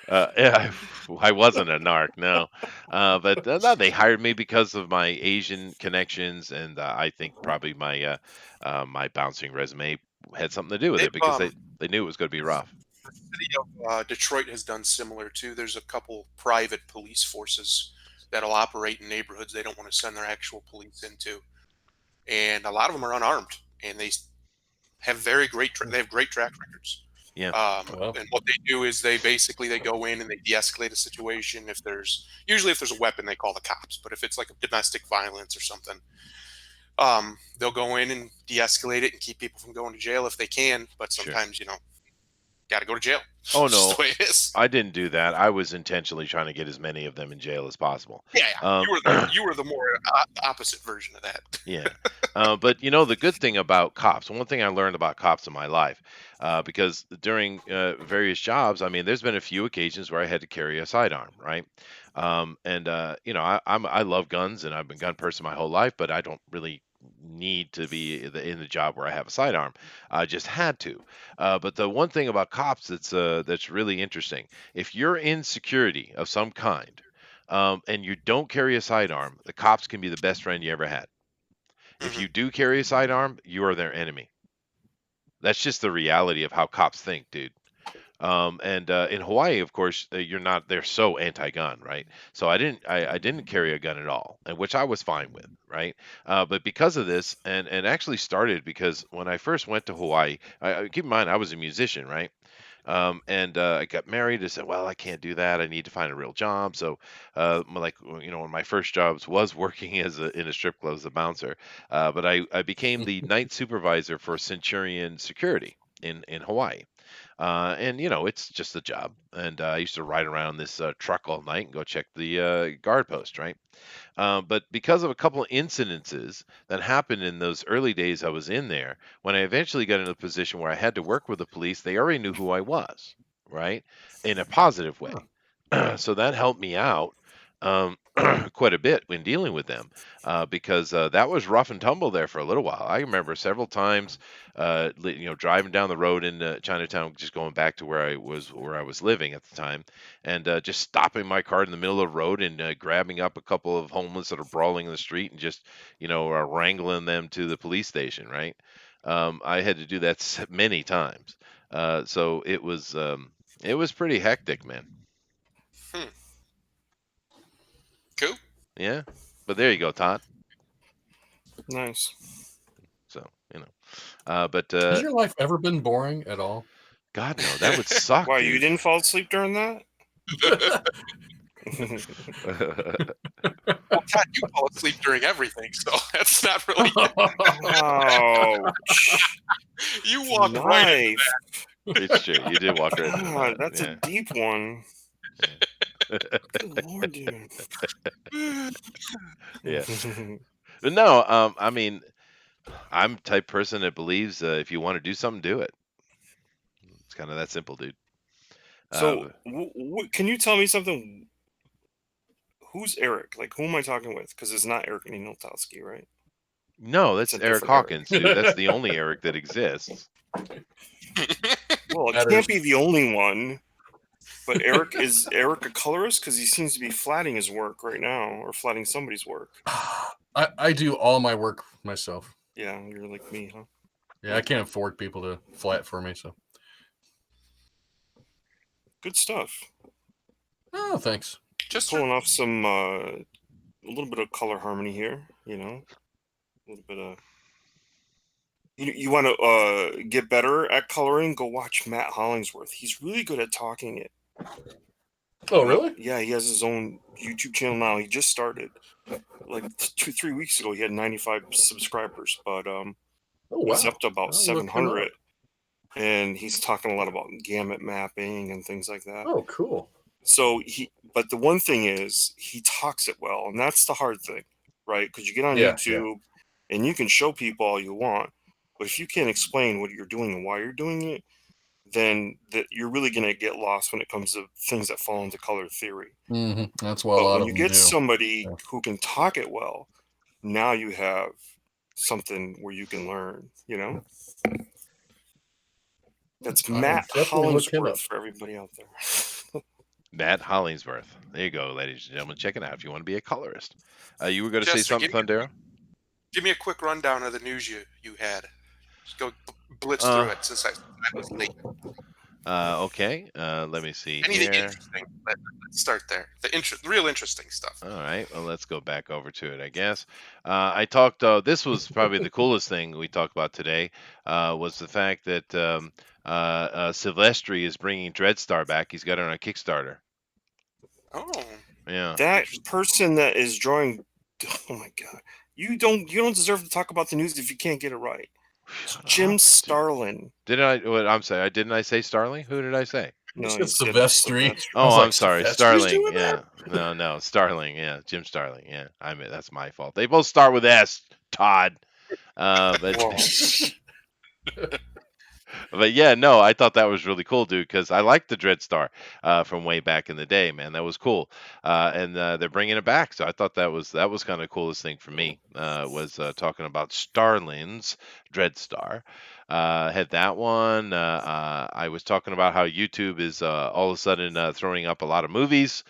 Yeah, I wasn't a narc, no. But no, they hired me because of my Asian connections, and I think probably my bouncing resume had something to do with They've, it because they knew it was going to be rough. the city of Detroit has done similar too. There's a couple private police forces that'll operate in neighborhoods they don't want to send their actual police into, and a lot of them are unarmed, and they have they have great track records. Yeah, Well, And what they do is they go in and they de-escalate a situation. If there's a weapon, they call the cops. But if it's like a domestic violence or something, they'll go in and de-escalate it and keep people from going to jail if they can. But sure. sometimes, got to go to jail. Oh It's just no, the way it is. I didn't do that. I was intentionally trying to get as many of them in jail as possible. Yeah, yeah. Um, You were the more opposite version of that. Yeah. But the good thing about cops, one thing I learned about cops in my life, because during various jobs, I mean, there's been a few occasions where I had to carry a sidearm, right? I love guns and I've been a gun person my whole life, but I don't really need to be in the job where I have a sidearm. I just had to. But the one thing about cops that's really interesting, if you're in security of some kind, and you don't carry a sidearm, the cops can be the best friend you ever had. If Hmm. you do carry a sidearm, you are their enemy. That's just the reality of how cops think, dude. And in Hawaii, of course, you're not. They're so anti-gun, right? So I didn't carry a gun at all, and which I was fine with, right? But because of this, and actually started because when I first went to Hawaii, keep in mind I was a musician, right? And I got married. I said, well, I can't do that. I need to find a real job. So, one of my first jobs was working in a strip club as a bouncer. But I became the night supervisor for Centurion Security in Hawaii. And it's just a job. And I used to ride around this truck all night and go check the guard post, right? But because of a couple of incidences that happened in those early days I was in there, when I eventually got into a position where I had to work with the police, they already knew who I was, right? In a positive way. So that helped me out. Um, quite a bit when dealing with them, because that was rough and tumble there for a little while. I remember several times, driving down the road in Chinatown, just going back to where I was living at the time, and just stopping my car in the middle of the road and grabbing up a couple of homeless that are brawling in the street and just wrangling them to the police station. Right, I had to do that many times, so it was pretty hectic, man. Hmm. Cool. Yeah, but there you go, Todd. Nice. So, but Has your life ever been boring at all? God, no, that would suck, Why, you dude. didn't fall asleep during that? Well, Todd, you fall asleep during everything, so that's not really. Ouch. You walked right into Knife. It's true. You did walk right into God, that. that's Yeah. a deep one. Good Lord, dude. Yeah. But no, I mean, I'm the type of person that believes if you want to do something, do it. It's kind of that simple, dude. So, can you tell me something? Who's Eric? Like, who am I talking with? Because it's not Eric Niltowski, right? No, It's that's a Eric different Eric. Hawkins, dude. That's the only Eric that exists. Well, it That can't is- be the only one. But is Eric a colorist? Because he seems to be flatting his work right now, or flatting somebody's work. I do all my work myself. Yeah, you're like me, huh? Yeah, I can't afford people to flat for me. So, Good stuff. oh, thanks. Just Pulling off some a little bit of color harmony here. A little bit of. You want to get better at coloring? Go watch Matt Hollingsworth. He's really good at talking it. Oh, really? Yeah, he has his own YouTube channel now. He just started. Like 2-3 weeks ago, he had 95 subscribers, but Oh, wow. he's up to about I'll look him 700. up. And he's talking a lot about gamut mapping and things like that. Oh, cool. So but the one thing is, he talks it well, and that's the hard thing, right? Because you get on Yeah, YouTube and you can show people all you want, but if you can't explain what you're doing and why you're doing it, then you're really going to get lost when it comes to things that fall into color theory. Mm-hmm. That's what a But lot when of you them get do. somebody Yeah. who can talk it well, now you have something where you can learn, That's I'll Matt definitely look him up. Hollingsworth for everybody out there. Matt Hollingsworth. There you go, ladies and gentlemen. Check it out if you want to be a colorist. You were going to say Jester, something, Thundera? give me a quick rundown of the news you had. Just go blitz through it since I was late. Okay. Let me see Anything here. interesting? Let's start there. The real interesting stuff. All right. Well, let's go back over to it, I guess. I talked. This was probably the coolest thing we talked about today. Was the fact that Silvestri is bringing Dreadstar back. He's got it on a Kickstarter. Oh, Yeah. That person that is drawing, oh my god, you don't deserve to talk about the news if you can't get it right. It's Jim Starlin. Didn't I? What, I'm sorry. Didn't I say Starling? Who did I say? No, You you said said Silvestri. Silvestri. Oh, was I'm like, sorry. Silvestri's Starling. doing Yeah. that? No, Starling. Yeah. Jim Starling. Yeah. That's my fault. They both start with S, Todd. But Whoa. But yeah, no, I thought that was really cool, dude, because I liked the Dreadstar from way back in the day, man. That was cool, and they're bringing it back. So I thought that was kind of the coolest thing for me was talking about Starlin's Dreadstar. Had that one. I was talking about how YouTube is all of a sudden throwing up a lot of movies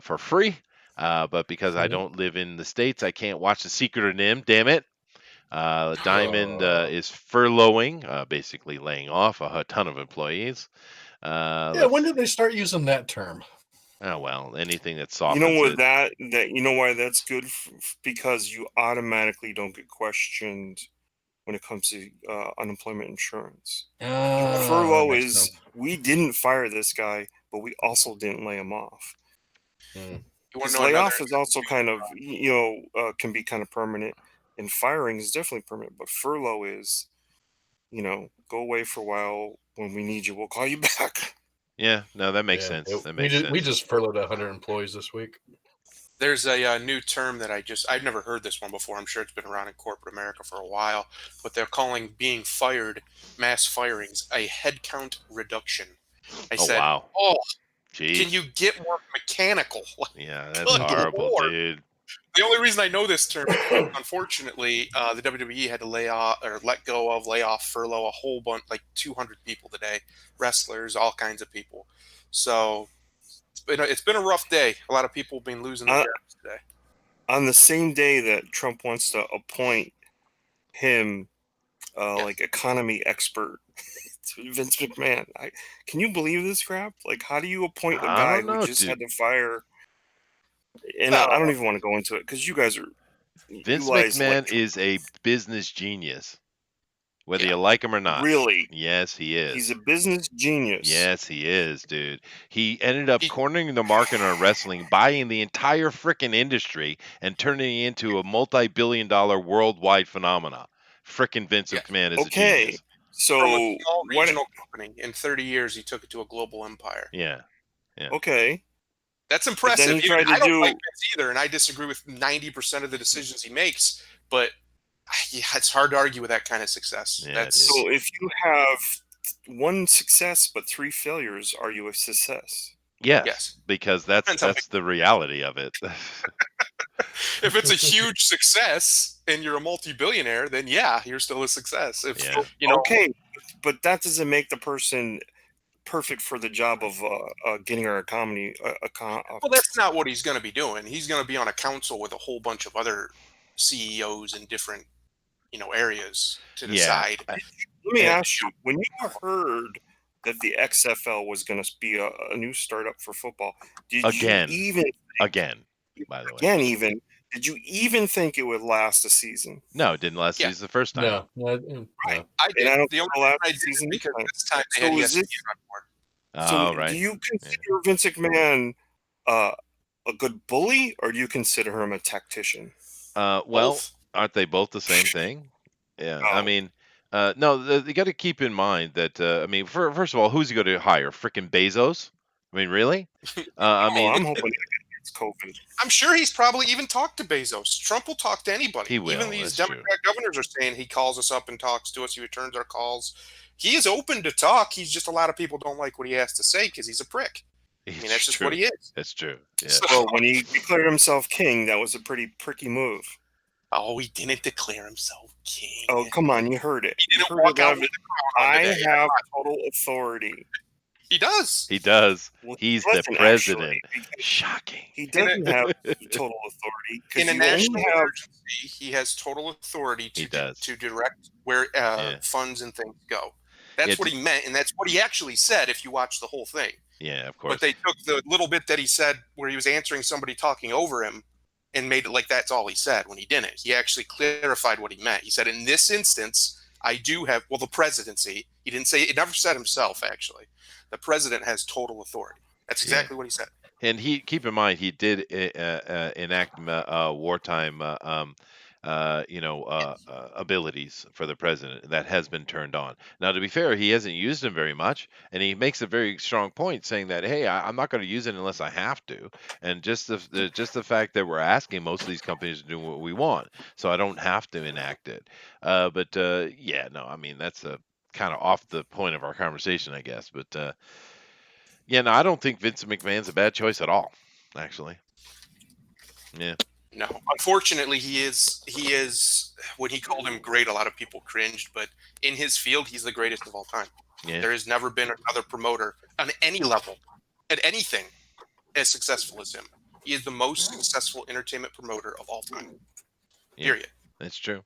for free. But because I don't live in the States, I can't watch The Secret of Nim. Damn it. Diamond is furloughing, basically laying off a ton of employees. Yeah, when did they start using that term? Oh well, anything that You softens know what it. that you know why that's good because you automatically don't get questioned when it comes to unemployment insurance. Furlough Makes is sense. we didn't fire this guy, but we also didn't lay him off. you want Because to know another? layoff is also kind of can be kind of permanent, and firing is definitely permanent. But furlough is, go away for a while. When we need you, we'll call you back. Yeah, no, that makes Yeah, sense. That makes sense. we just furloughed 100 employees this week. There's a new term that I've never heard this one before. I'm sure it's been around in corporate America for a while, but they're calling being fired, mass firings, a headcount reduction. I Oh said, wow. oh, Jeez. Can you get more mechanical? Yeah, that's Good horrible, Lord. dude. The only reason I know this term is because, unfortunately, the WWE had to lay off, furlough a whole bunch, like 200 people today, wrestlers, all kinds of people. So it's been a rough day. A lot of people have been losing their Uh, jobs today. On the same day that Trump wants to appoint him Yeah. like economy expert to Vince McMahon, can you believe this crap? Like, how do you appoint a I guy don't who know, just dude. had to fire? And Well, I don't even want to go into it because you guys are Vince you guys like McMahon is a business genius, whether Yeah. you like him or not. really. Yes, he He's is. a business genius. Yes, he is, dude. He ended up He- cornering the market on wrestling, buying the entire freaking industry and turning it into a multi-billion-dollar worldwide phenomena. Frickin' Vince Yeah. McMahon is a Okay, genius. from a so small what? regional company, in 30 years, he took it to a global empire. Yeah. Okay, That's but impressive. then he tried I to don't like do. Vince either, and I disagree with 90% of the decisions he makes, but yeah, it's hard to argue with that kind of success. Yeah, That's So if you have one success but three failures, are you a success? Yes, Yes. because Depends how that's the reality of it. if it's a huge success and you're a multi-billionaire, then yeah, you're still a success. If Yeah. Okay, but that doesn't make the person perfect for the job of getting our economy. well, that's not what he's going to be doing. He's going to be on a council with a whole bunch of other CEOs in different, areas to Yeah. decide. Let me And- ask you: when you heard that the XFL was going to be a new startup for football, did Again. you even By the way. did you even think it would last a season? No, it didn't last Yeah. season the first time. No, I And did. I don't The only think it'll last reason I a did season it because this time. this time they So had is ESPN this- on board. So Oh, right. do you consider Vince McMahon a good bully, or do you consider him a tactician? Well, Both. aren't they both the same thing? Yeah. I No. mean, no, you got to keep in mind that, I mean, first of all, who's he going to hire? Frickin' Bezos? I mean, really? I mean, I'm hoping it's COVID. I'm sure he's probably even talked to Bezos. Trump will talk to anybody. He will, Even these that's Democrat governors are saying he calls us up and talks to us. He returns our calls. He is open to talk. He's just a lot of people don't like what he has to say because he's a prick. I mean, that's just true. what he is. That's true. Yeah. So- Well, when he declared himself king, that was a pretty pricky move. Oh, he didn't declare himself king. Oh, come on, you heard it. He You didn't heard walk it out live. with the crown on I today. have total authority. He does. He does. Well, He's doesn't the president. actually, because Shocking. he doesn't have total authority because In a you national only have. emergency, he has total authority He to does. to direct where Yeah. funds and things go. That's Yeah, what he meant, and that's what he actually said. If you watch the whole thing. Yeah, of course. But they took the little bit that he said where he was answering somebody talking over him and made it like that's all he said when he didn't. He actually clarified what he meant. He said, in this instance, I do have, the presidency. He didn't say, it never said himself, actually. The president has total authority. That's exactly what he said. And he keep in mind he did enact wartime abilities for the president that has been turned on. Now, to be fair, he hasn't used them very much, and he makes a very strong point saying that, hey, I'm not going to use it unless I have to, and just the fact that we're asking most of these companies to do what we want, so I don't have to enact it. Yeah, no, I mean that's a kind of off the point of our conversation, I guess, but. Yeah, no, I don't think Vince McMahon's a bad choice at all, actually. Yeah. No, unfortunately, he is. When he called him great, a lot of people cringed. But in his field, he's the greatest of all time. Yeah. There has never been another promoter on any level, at anything, as successful as him. He is the most successful entertainment promoter of all time. Yeah. Period. That's true.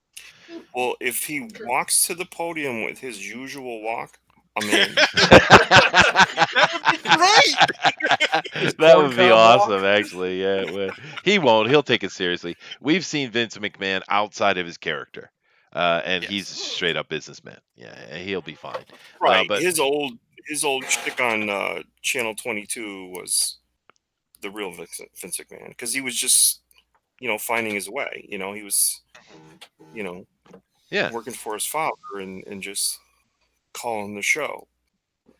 Well, if he walks to the podium with his usual walk, I mean, Right. That would be Corn cob walk. awesome, actually. Yeah, it would. He won't. He'll take it seriously. We've seen Vince McMahon outside of his character, and Yes. he's a straight up businessman. Yeah, he'll be fine. right? But his old shtick on Channel 22 was the real Vince McMahon because he was just, finding his way. He was, yeah, working for his father and just calling the show.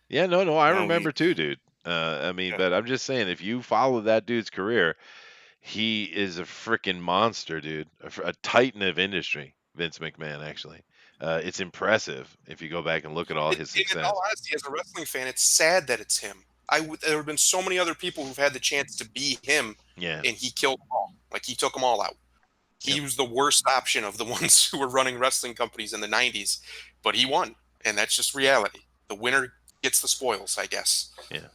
yeah, no, I No, remember too, dude. I mean, Yeah. but I'm just saying, if you follow that dude's career, he is a freaking monster, dude. A titan of industry, Vince McMahon. Actually, it's impressive if you go back and look at all his In success. all honesty, as a wrestling fan, it's sad that it's him. There have been so many other people who've had the chance to be him, Yeah. and he killed them all. Like, he took them all out. He was the worst option of the ones who were running wrestling companies in the 90s, but he won, and that's just reality. The winner gets the spoils, I guess. Yeah.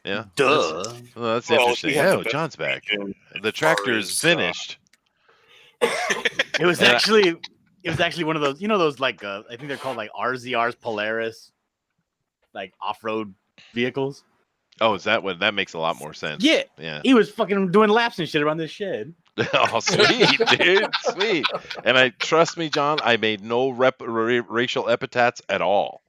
Yeah. Duh. That's Well, interesting. he had the Oh, best John's back. region The as far tractor is as, finished. It was And I- actually one of those, those like I think they're called like RZRs Polaris, like off-road vehicles. Oh, is that what? That makes a lot more sense. Yeah. Yeah. He was fucking doing laps and shit around this shed. Oh, sweet, dude. Sweet. And trust me, John, I made no racial epithets at all.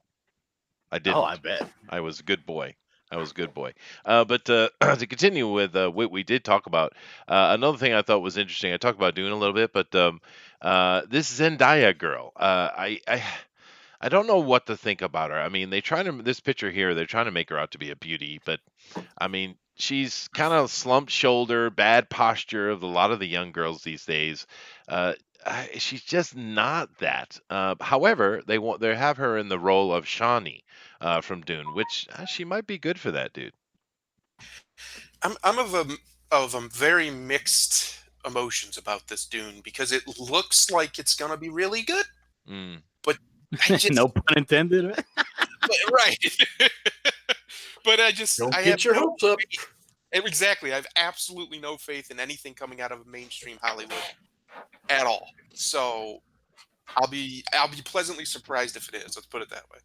I didn't. Oh, I bet. I was a good boy. But to continue with what we did talk about, another thing I thought was interesting, I talked about doing a little bit, but this Zendaya girl, I don't know what to think about her. I mean, this picture here, they're trying to make her out to be a beauty, but I mean, she's kind of slumped shoulder, bad posture of a lot of the young girls these days. She's just not that. However, they have her in the role of Shawnee from Dune, which she might be good for that, dude. I'm of a very mixed emotions about this Dune, because it looks like it's gonna be really good, Mm. but I just No pun intended. right. But Don't I get have your no hopes up. faith. Exactly. I have absolutely no faith in anything coming out of mainstream Hollywood at all. So I'll be pleasantly surprised if it is. Let's put it that way.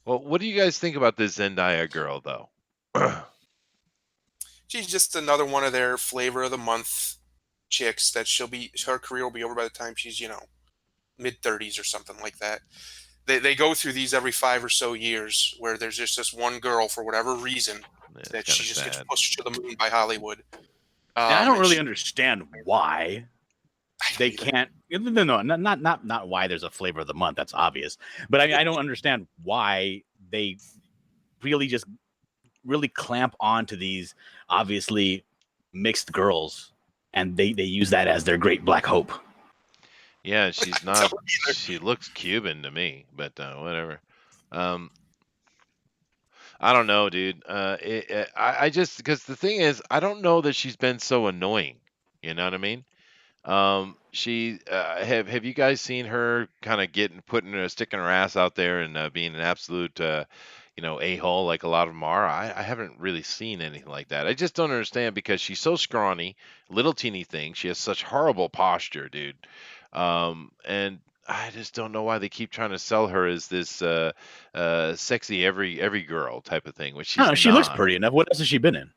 Well, what do you guys think about this Zendaya girl, though? She's just another one of their flavor of the month chicks that her career will be over by the time she's, mid 30s or something like that. They go through these every 5 or so years where there's just this one girl, for whatever reason, It's that kinda she just gets sad. pushed to the moon by Hollywood. And I don't And really she- understand why I don't they either. can't. No, not why there's a flavor of the month. That's obvious. But I don't understand why they really clamp on to these obviously mixed girls, and they use that as their great black hope. Yeah, she's I not. don't either. She looks Cuban to me, but whatever. I don't know, dude. I just because the thing is, I don't know that she's been so annoying. You know what I mean? She have you guys seen her kind of sticking her ass out there and being an absolute a-hole like a lot of them are? I haven't really seen anything like that. I just don't understand because she's so scrawny, little teeny thing. She has such horrible posture, dude. And I just don't know why they keep trying to sell her as this sexy every girl type of thing, which she's No, she looks not. pretty enough. What else has she been in?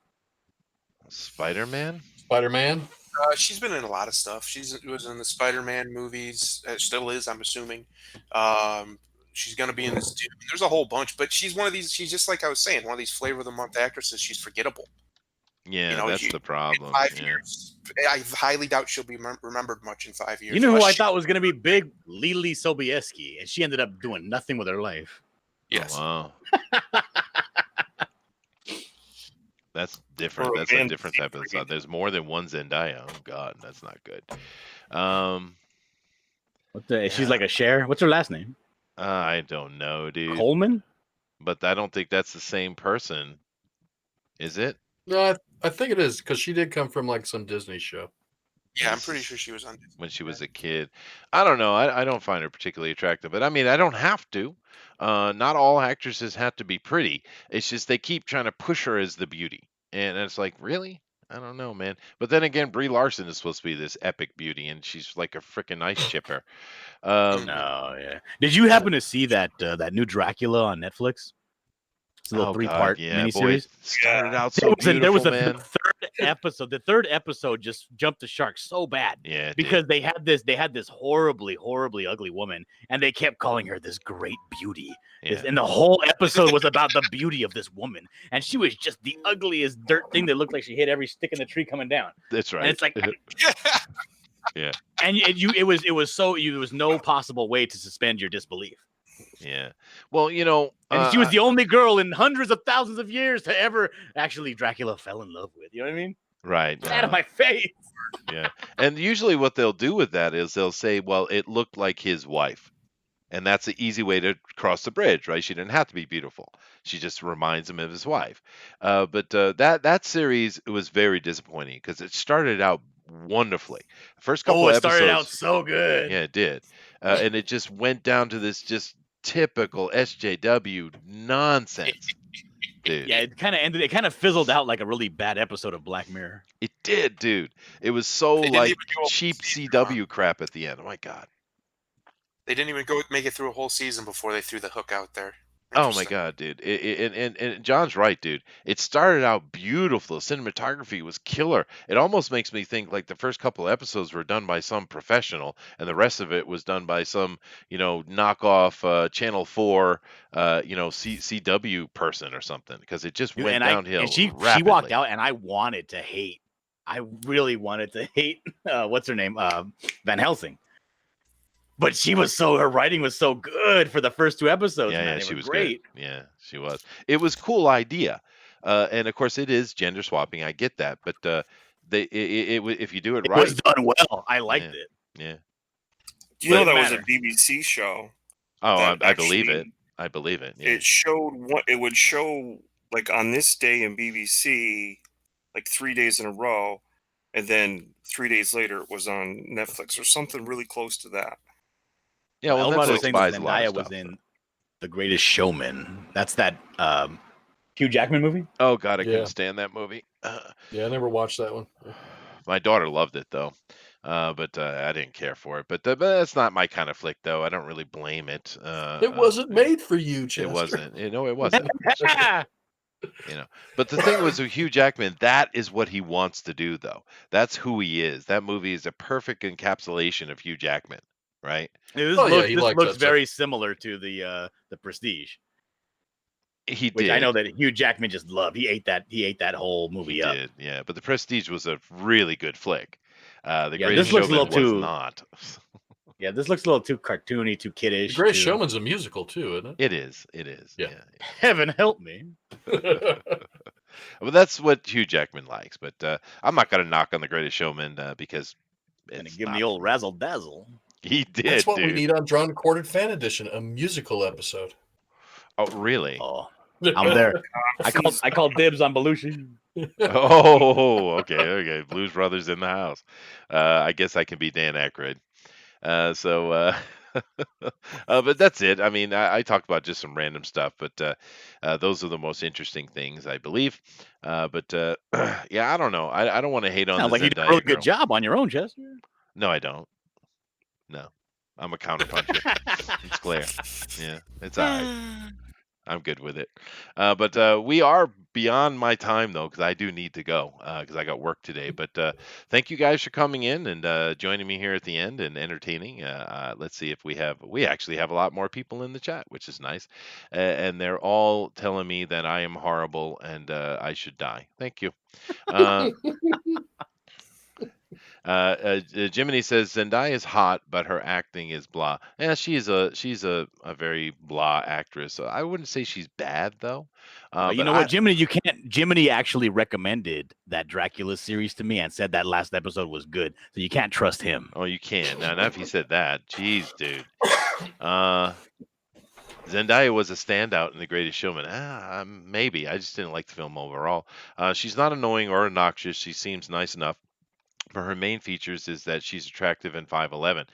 Spider-Man? Spider-Man. She's been in a lot of stuff. She was in the Spider-Man movies. Still is, I'm assuming. She's going to be in this too. There's a whole bunch, but she's one of these. She's just like I was saying, one of these flavor of the month actresses. She's forgettable. Yeah, that's the problem. In 5 Yeah. years, I highly doubt she'll be remembered much in 5 years. You know who unless I she- thought was going to be big? Lily Sobieski, and she ended up doing nothing with her life. Yes. Oh, wow. That's different. Or a That's a man different type of secret. stuff. There's more than one Zendaya. Oh God, that's not good. She's Yeah. like a Cher. What's her last name? I don't know, dude. Coleman. But I don't think that's the same person. Is it? No, I think it is because she did come from like some Disney show. Yeah, I'm pretty sure she was on. When she was a kid. I don't know. I don't find her particularly attractive, but I mean, I don't have to. Not all actresses have to be pretty. It's just they keep trying to push her as the beauty, and it's like, really? I don't know, man. But then again, Brie Larson is supposed to be this epic beauty, and she's like a freaking ice chipper. No, yeah. Did you happen to see that new Dracula on Netflix? It's a little Oh God, three-part yeah, boy, miniseries. it started out so There beautiful, was man. third episode. The third episode just jumped the shark so bad Yeah, it did. because they had this horribly ugly woman, and they kept calling her this great beauty. Yeah. And the whole episode was about the beauty of this woman, and she was just the ugliest dirt thing that looked like she hit every stick in the tree coming down. That's right. And it's like, Yeah. and it was no possible way to suspend your disbelief. Yeah. Well, you know, And she was the only girl in hundreds of thousands of years to ever actually Dracula fell in love with. You know what I mean? right. Get out of my face. Yeah. And usually what they'll do with that is they'll say, well, it looked like his wife. And that's the easy way to cross the bridge, right? She didn't have to be beautiful. She just reminds him of his wife. But that series was very disappointing because it started out wonderfully. First couple Oh, of it started out episodes, so good. yeah, it did, and it just went down to this just typical SJW nonsense, dude. Yeah, it kind of ended. It kind of fizzled out like a really bad episode of Black Mirror. It did, dude. It was so They didn't like even go a cheap season, huh? CW crap at the end. Oh my god. They didn't even go make it through a whole season before they threw the hook out there. Oh my Interesting. god, dude. And John's right, dude. It started out beautiful. Cinematography was killer. It almost makes me think like the first couple episodes were done by some professional and the rest of it was done by some, knockoff Channel 4 CW person or something because it just Dude, went downhill she rapidly. walked out, and I wanted to hate. I really wanted to hate. What's her name? Van Helsing. But her writing was so good for the first 2 episodes. Yeah, man. yeah, It she was was great. good. Yeah, she was. It was cool idea. And of course it is gender swapping. I get that, but if you do it It right, was done well. I liked yeah, it. yeah. Do you know Didn't that was a matter. BBC show? Oh, That I believe it. actually I believe it. Yeah. it showed what it would show like on this day in BBC, like 3 days in a row, and then 3 days later it was on Netflix or something really close to that. Yeah, well, Elrond was Netflix saying that buys a lot of Zendaya was stuff. in The Greatest Showman. That's that Hugh Jackman movie. Oh God, I Yeah. couldn't stand that movie. Yeah, I never watched that one. My daughter loved it though, but I didn't care for it. But that's not my kind of flick, though. I don't really blame it. It wasn't made for you, Chester. It wasn't. It wasn't. But the thing was with Hugh Jackman, that is what he wants to do, though. That's who he is. That movie is a perfect encapsulation of Hugh Jackman, right? This Oh, yeah, looks he this liked looks that stuff. very similar to the Prestige, He which did. I know that Hugh Jackman just loved. He ate that whole movie He up. did, yeah. But The Prestige was a really good flick. The Yeah, Greatest this looks a Showman little was too- not. Yeah, this looks a little too cartoony, too kiddish. The Greatest too- Showman's a musical too, isn't It is. It is. Yeah. Yeah. Heaven help me. it? Well, that's what Hugh Jackman likes. But I'm not going to knock on The Greatest Showman because Gonna it's give him not the old for me. razzle dazzle. He did, That's what dude. we need on Drawn and Quartered Fan Edition, a musical episode. Oh, really? Oh, I'm there. I called dibs on Belushi. Oh, okay. Blues Brothers in the house. I guess I can be Dan Aykroyd. But that's it. I mean, I talked about just some random stuff, but those are the most interesting things, I believe. Yeah, I don't know. I don't want to hate on Sounds the like you did a Zendaya really girl. good job on your own, Chester. No, I don't. No, I'm a counterpuncher. It's clear. Yeah, it's all right. I'm good with it. But we are beyond my time though, because I do need to go because I got work today. But thank you guys for coming in and joining me here at the end and entertaining. Let's see if we actually have a lot more people in the chat, which is nice, and they're all telling me that I am horrible and I should die. Thank you. Jiminy says Zendaya is hot, but her acting is blah. Yeah, she's a very blah actress. I wouldn't say she's bad though. You But know what, Jiminy? You can't. Jiminy actually recommended that Dracula series to me and said that last episode was good. So you can't trust him. Oh, you can. Now, not if he said that. Jeez, dude. Zendaya was a standout in The Greatest Showman. Maybe. I just didn't like the film overall. She's not annoying or obnoxious. She seems nice enough. But her main features is that she's attractive and 5'11".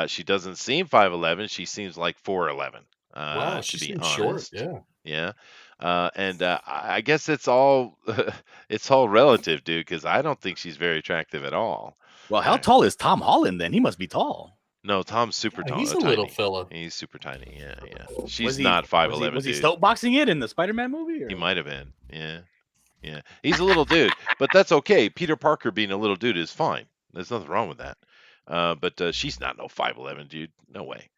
She doesn't seem 5'11". She seems like 4'11". Wow, to she be seems honest. short. Yeah. And I guess it's all it's all relative, dude. Because I don't think she's very attractive at all. Well, how tall is Tom Holland then? He must be tall. No, Tom's super tall. He's a tiny. little fella. He's super tiny. Yeah. She's Was he- not 5'11". Was he dude. boxing it in the Spider-Man movie? Or? He might have been. Yeah. He's a little dude, but that's okay. Peter Parker being a little dude is fine. There's nothing wrong with that. But she's not no 5'11", dude. No way.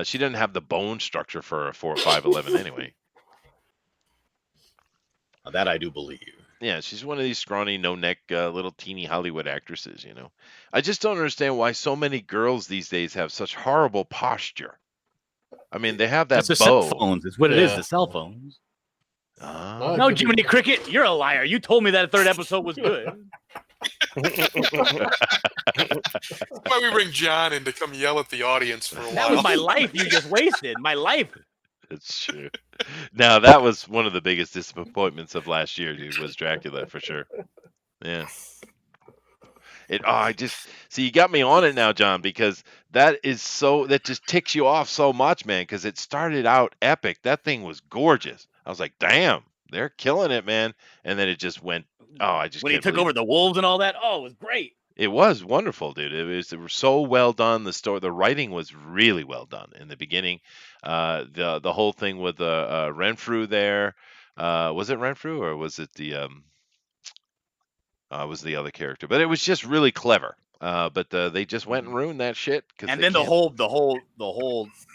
She doesn't have the bone structure for a 5'11" anyway. That I do believe. Yeah, she's one of these scrawny, no-neck, little teeny Hollywood actresses, you know. I just don't understand why so many girls these days have such horrible posture. I mean, they have that It's the bow. cell phones. It's what it is. Yeah. The cell phones. Ah. No, Jiminy Cricket, you're a liar. You told me that third episode was good. Why we bring John in to come yell at the audience for a That was while? my life you just wasted. My life. It's true. Now that was one of the biggest disappointments of last year, dude, was Dracula for sure. Yeah. I just see you got me on it now, John, because that just ticks you off so much, man, because it started out epic. That thing was gorgeous. I was like, damn, they're killing it, man. And then it just went, oh, I just When he can't took believe over the wolves and all that, oh, it was great. it was wonderful, dude. It was so well done. The writing was really well done in the beginning. The whole thing with Renfrew there. Was it Renfrew or was it was the other character? But it was just really clever. But they just went and ruined that shit because And they then the can't. whole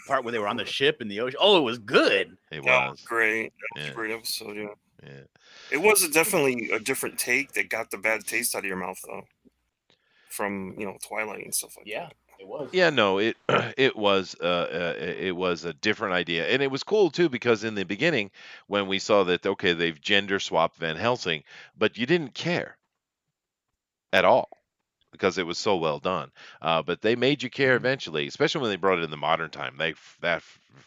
part where they were on the ship in the ocean. Oh, it was good. It That was was. great. That was Yeah. a great episode. Yeah, Yeah. it was definitely a different take that got the bad taste out of your mouth, though, from Twilight and stuff like that. It was. Yeah, no, it was a different idea, and it was cool too because in the beginning when we saw that okay they've gender swapped Van Helsing, but you didn't care at all because it was so well done. But they made you care eventually, especially when they brought it in the modern time.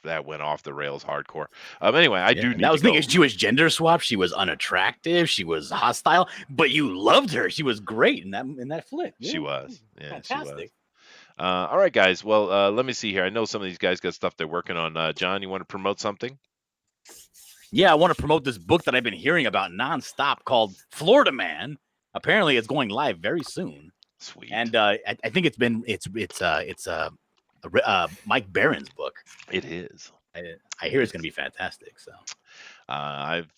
That went off the rails hardcore. Anyway, I do And need that to was the thing go. is she was gender swapped. She was unattractive. She was hostile, but you loved her. She was great in that flick. She Yeah, was, yeah, she was. fantastic. All right, guys. Well, let me see here. I know some of these guys got stuff they're working on. John, you want to promote something? Yeah, I want to promote this book that I've been hearing about nonstop called Florida Man. Apparently, it's going live very soon. Sweet. And I think it's Mike Barron's book. It is. I hear it's going to be fantastic. So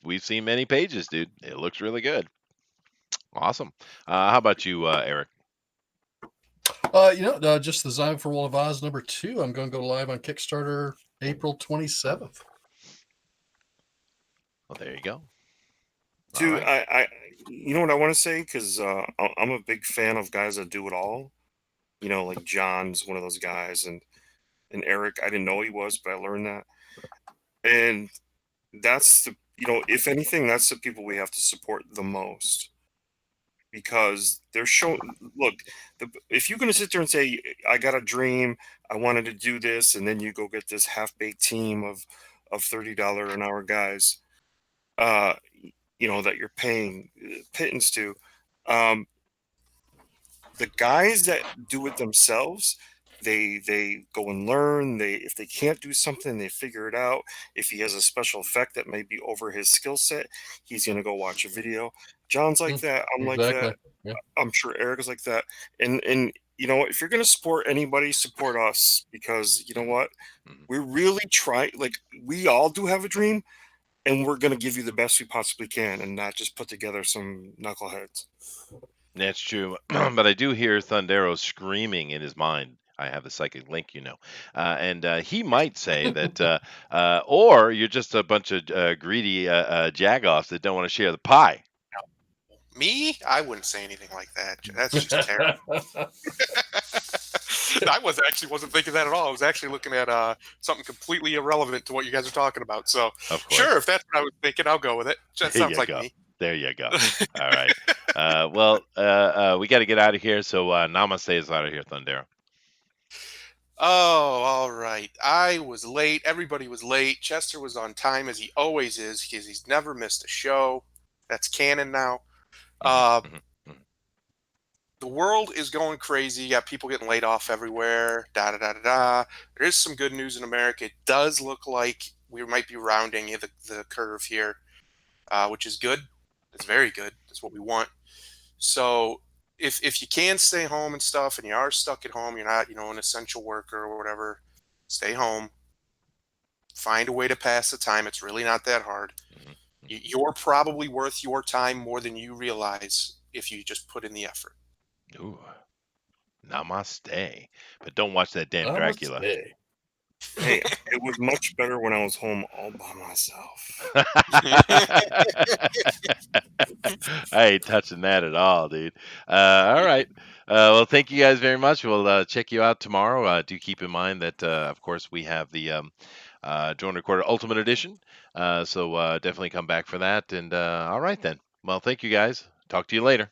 We've seen many pages, dude. It looks really good. Awesome. How about you, Eric? Just the Zion for World of Oz #2. I'm going to go live on Kickstarter April 27th. Well, there you go. Dude, right. I you know what I want to say, because I'm a big fan of guys that do it all. Like John's one of those guys, and Eric, I didn't know he was, but I learned that. And that's if anything, that's the people we have to support the most, because they're showing. Look, if you're going to sit there and say, I got a dream, I wanted to do this, and then you go get this half-baked team of $30 an hour guys, that you're paying pittance to. The guys that do it themselves, they go and learn. If they can't do something, they figure it out. If he has a special effect that may be over his skill set, he's gonna go watch a video. John's like that. I'm like Exactly. that. Yeah. I'm sure Eric is like that. And if you're gonna support anybody, support us, because you know what? We really try. Like, we all do have a dream, and we're gonna give you the best we possibly can, and not just put together some knuckleheads. That's true. But I do hear Thundero screaming in his mind. I have a psychic link, and he might say that, or you're just a bunch of greedy jagoffs that don't want to share the pie. Me? I wouldn't say anything like that. That's just terrible. I wasn't thinking that at all. I was actually looking at something completely irrelevant to what you guys are talking about. So, Of course. sure, if that's what I was thinking, I'll go with it. That There sounds you like go. me. There you go. All right. We got to get out of here. So namaste is out of here, Thundero. Oh, all right. I was late. Everybody was late. Chester was on time, as he always is, because he's never missed a show. That's canon now. The world is going crazy. You got people getting laid off everywhere. Da da da da da. There is some good news in America. It does look like we might be rounding the curve here, which is good. It's very good. That's what we want. So if you can stay home and stuff, and you are stuck at home, you're not an essential worker or whatever, stay home. Find a way to pass the time. It's really not that hard. You're probably worth your time more than you realize if you just put in the effort. Ooh, namaste. But don't watch that damn Dracula. Namaste. Hey, it was much better when I was home all by myself. I ain't touching that at all, dude. All right. Well, thank you guys very much. We'll check you out tomorrow. Do keep in mind that, of course, we have the Drone Recorder Ultimate Edition. So definitely come back for that. And all right, then. Well, thank you guys. Talk to you later.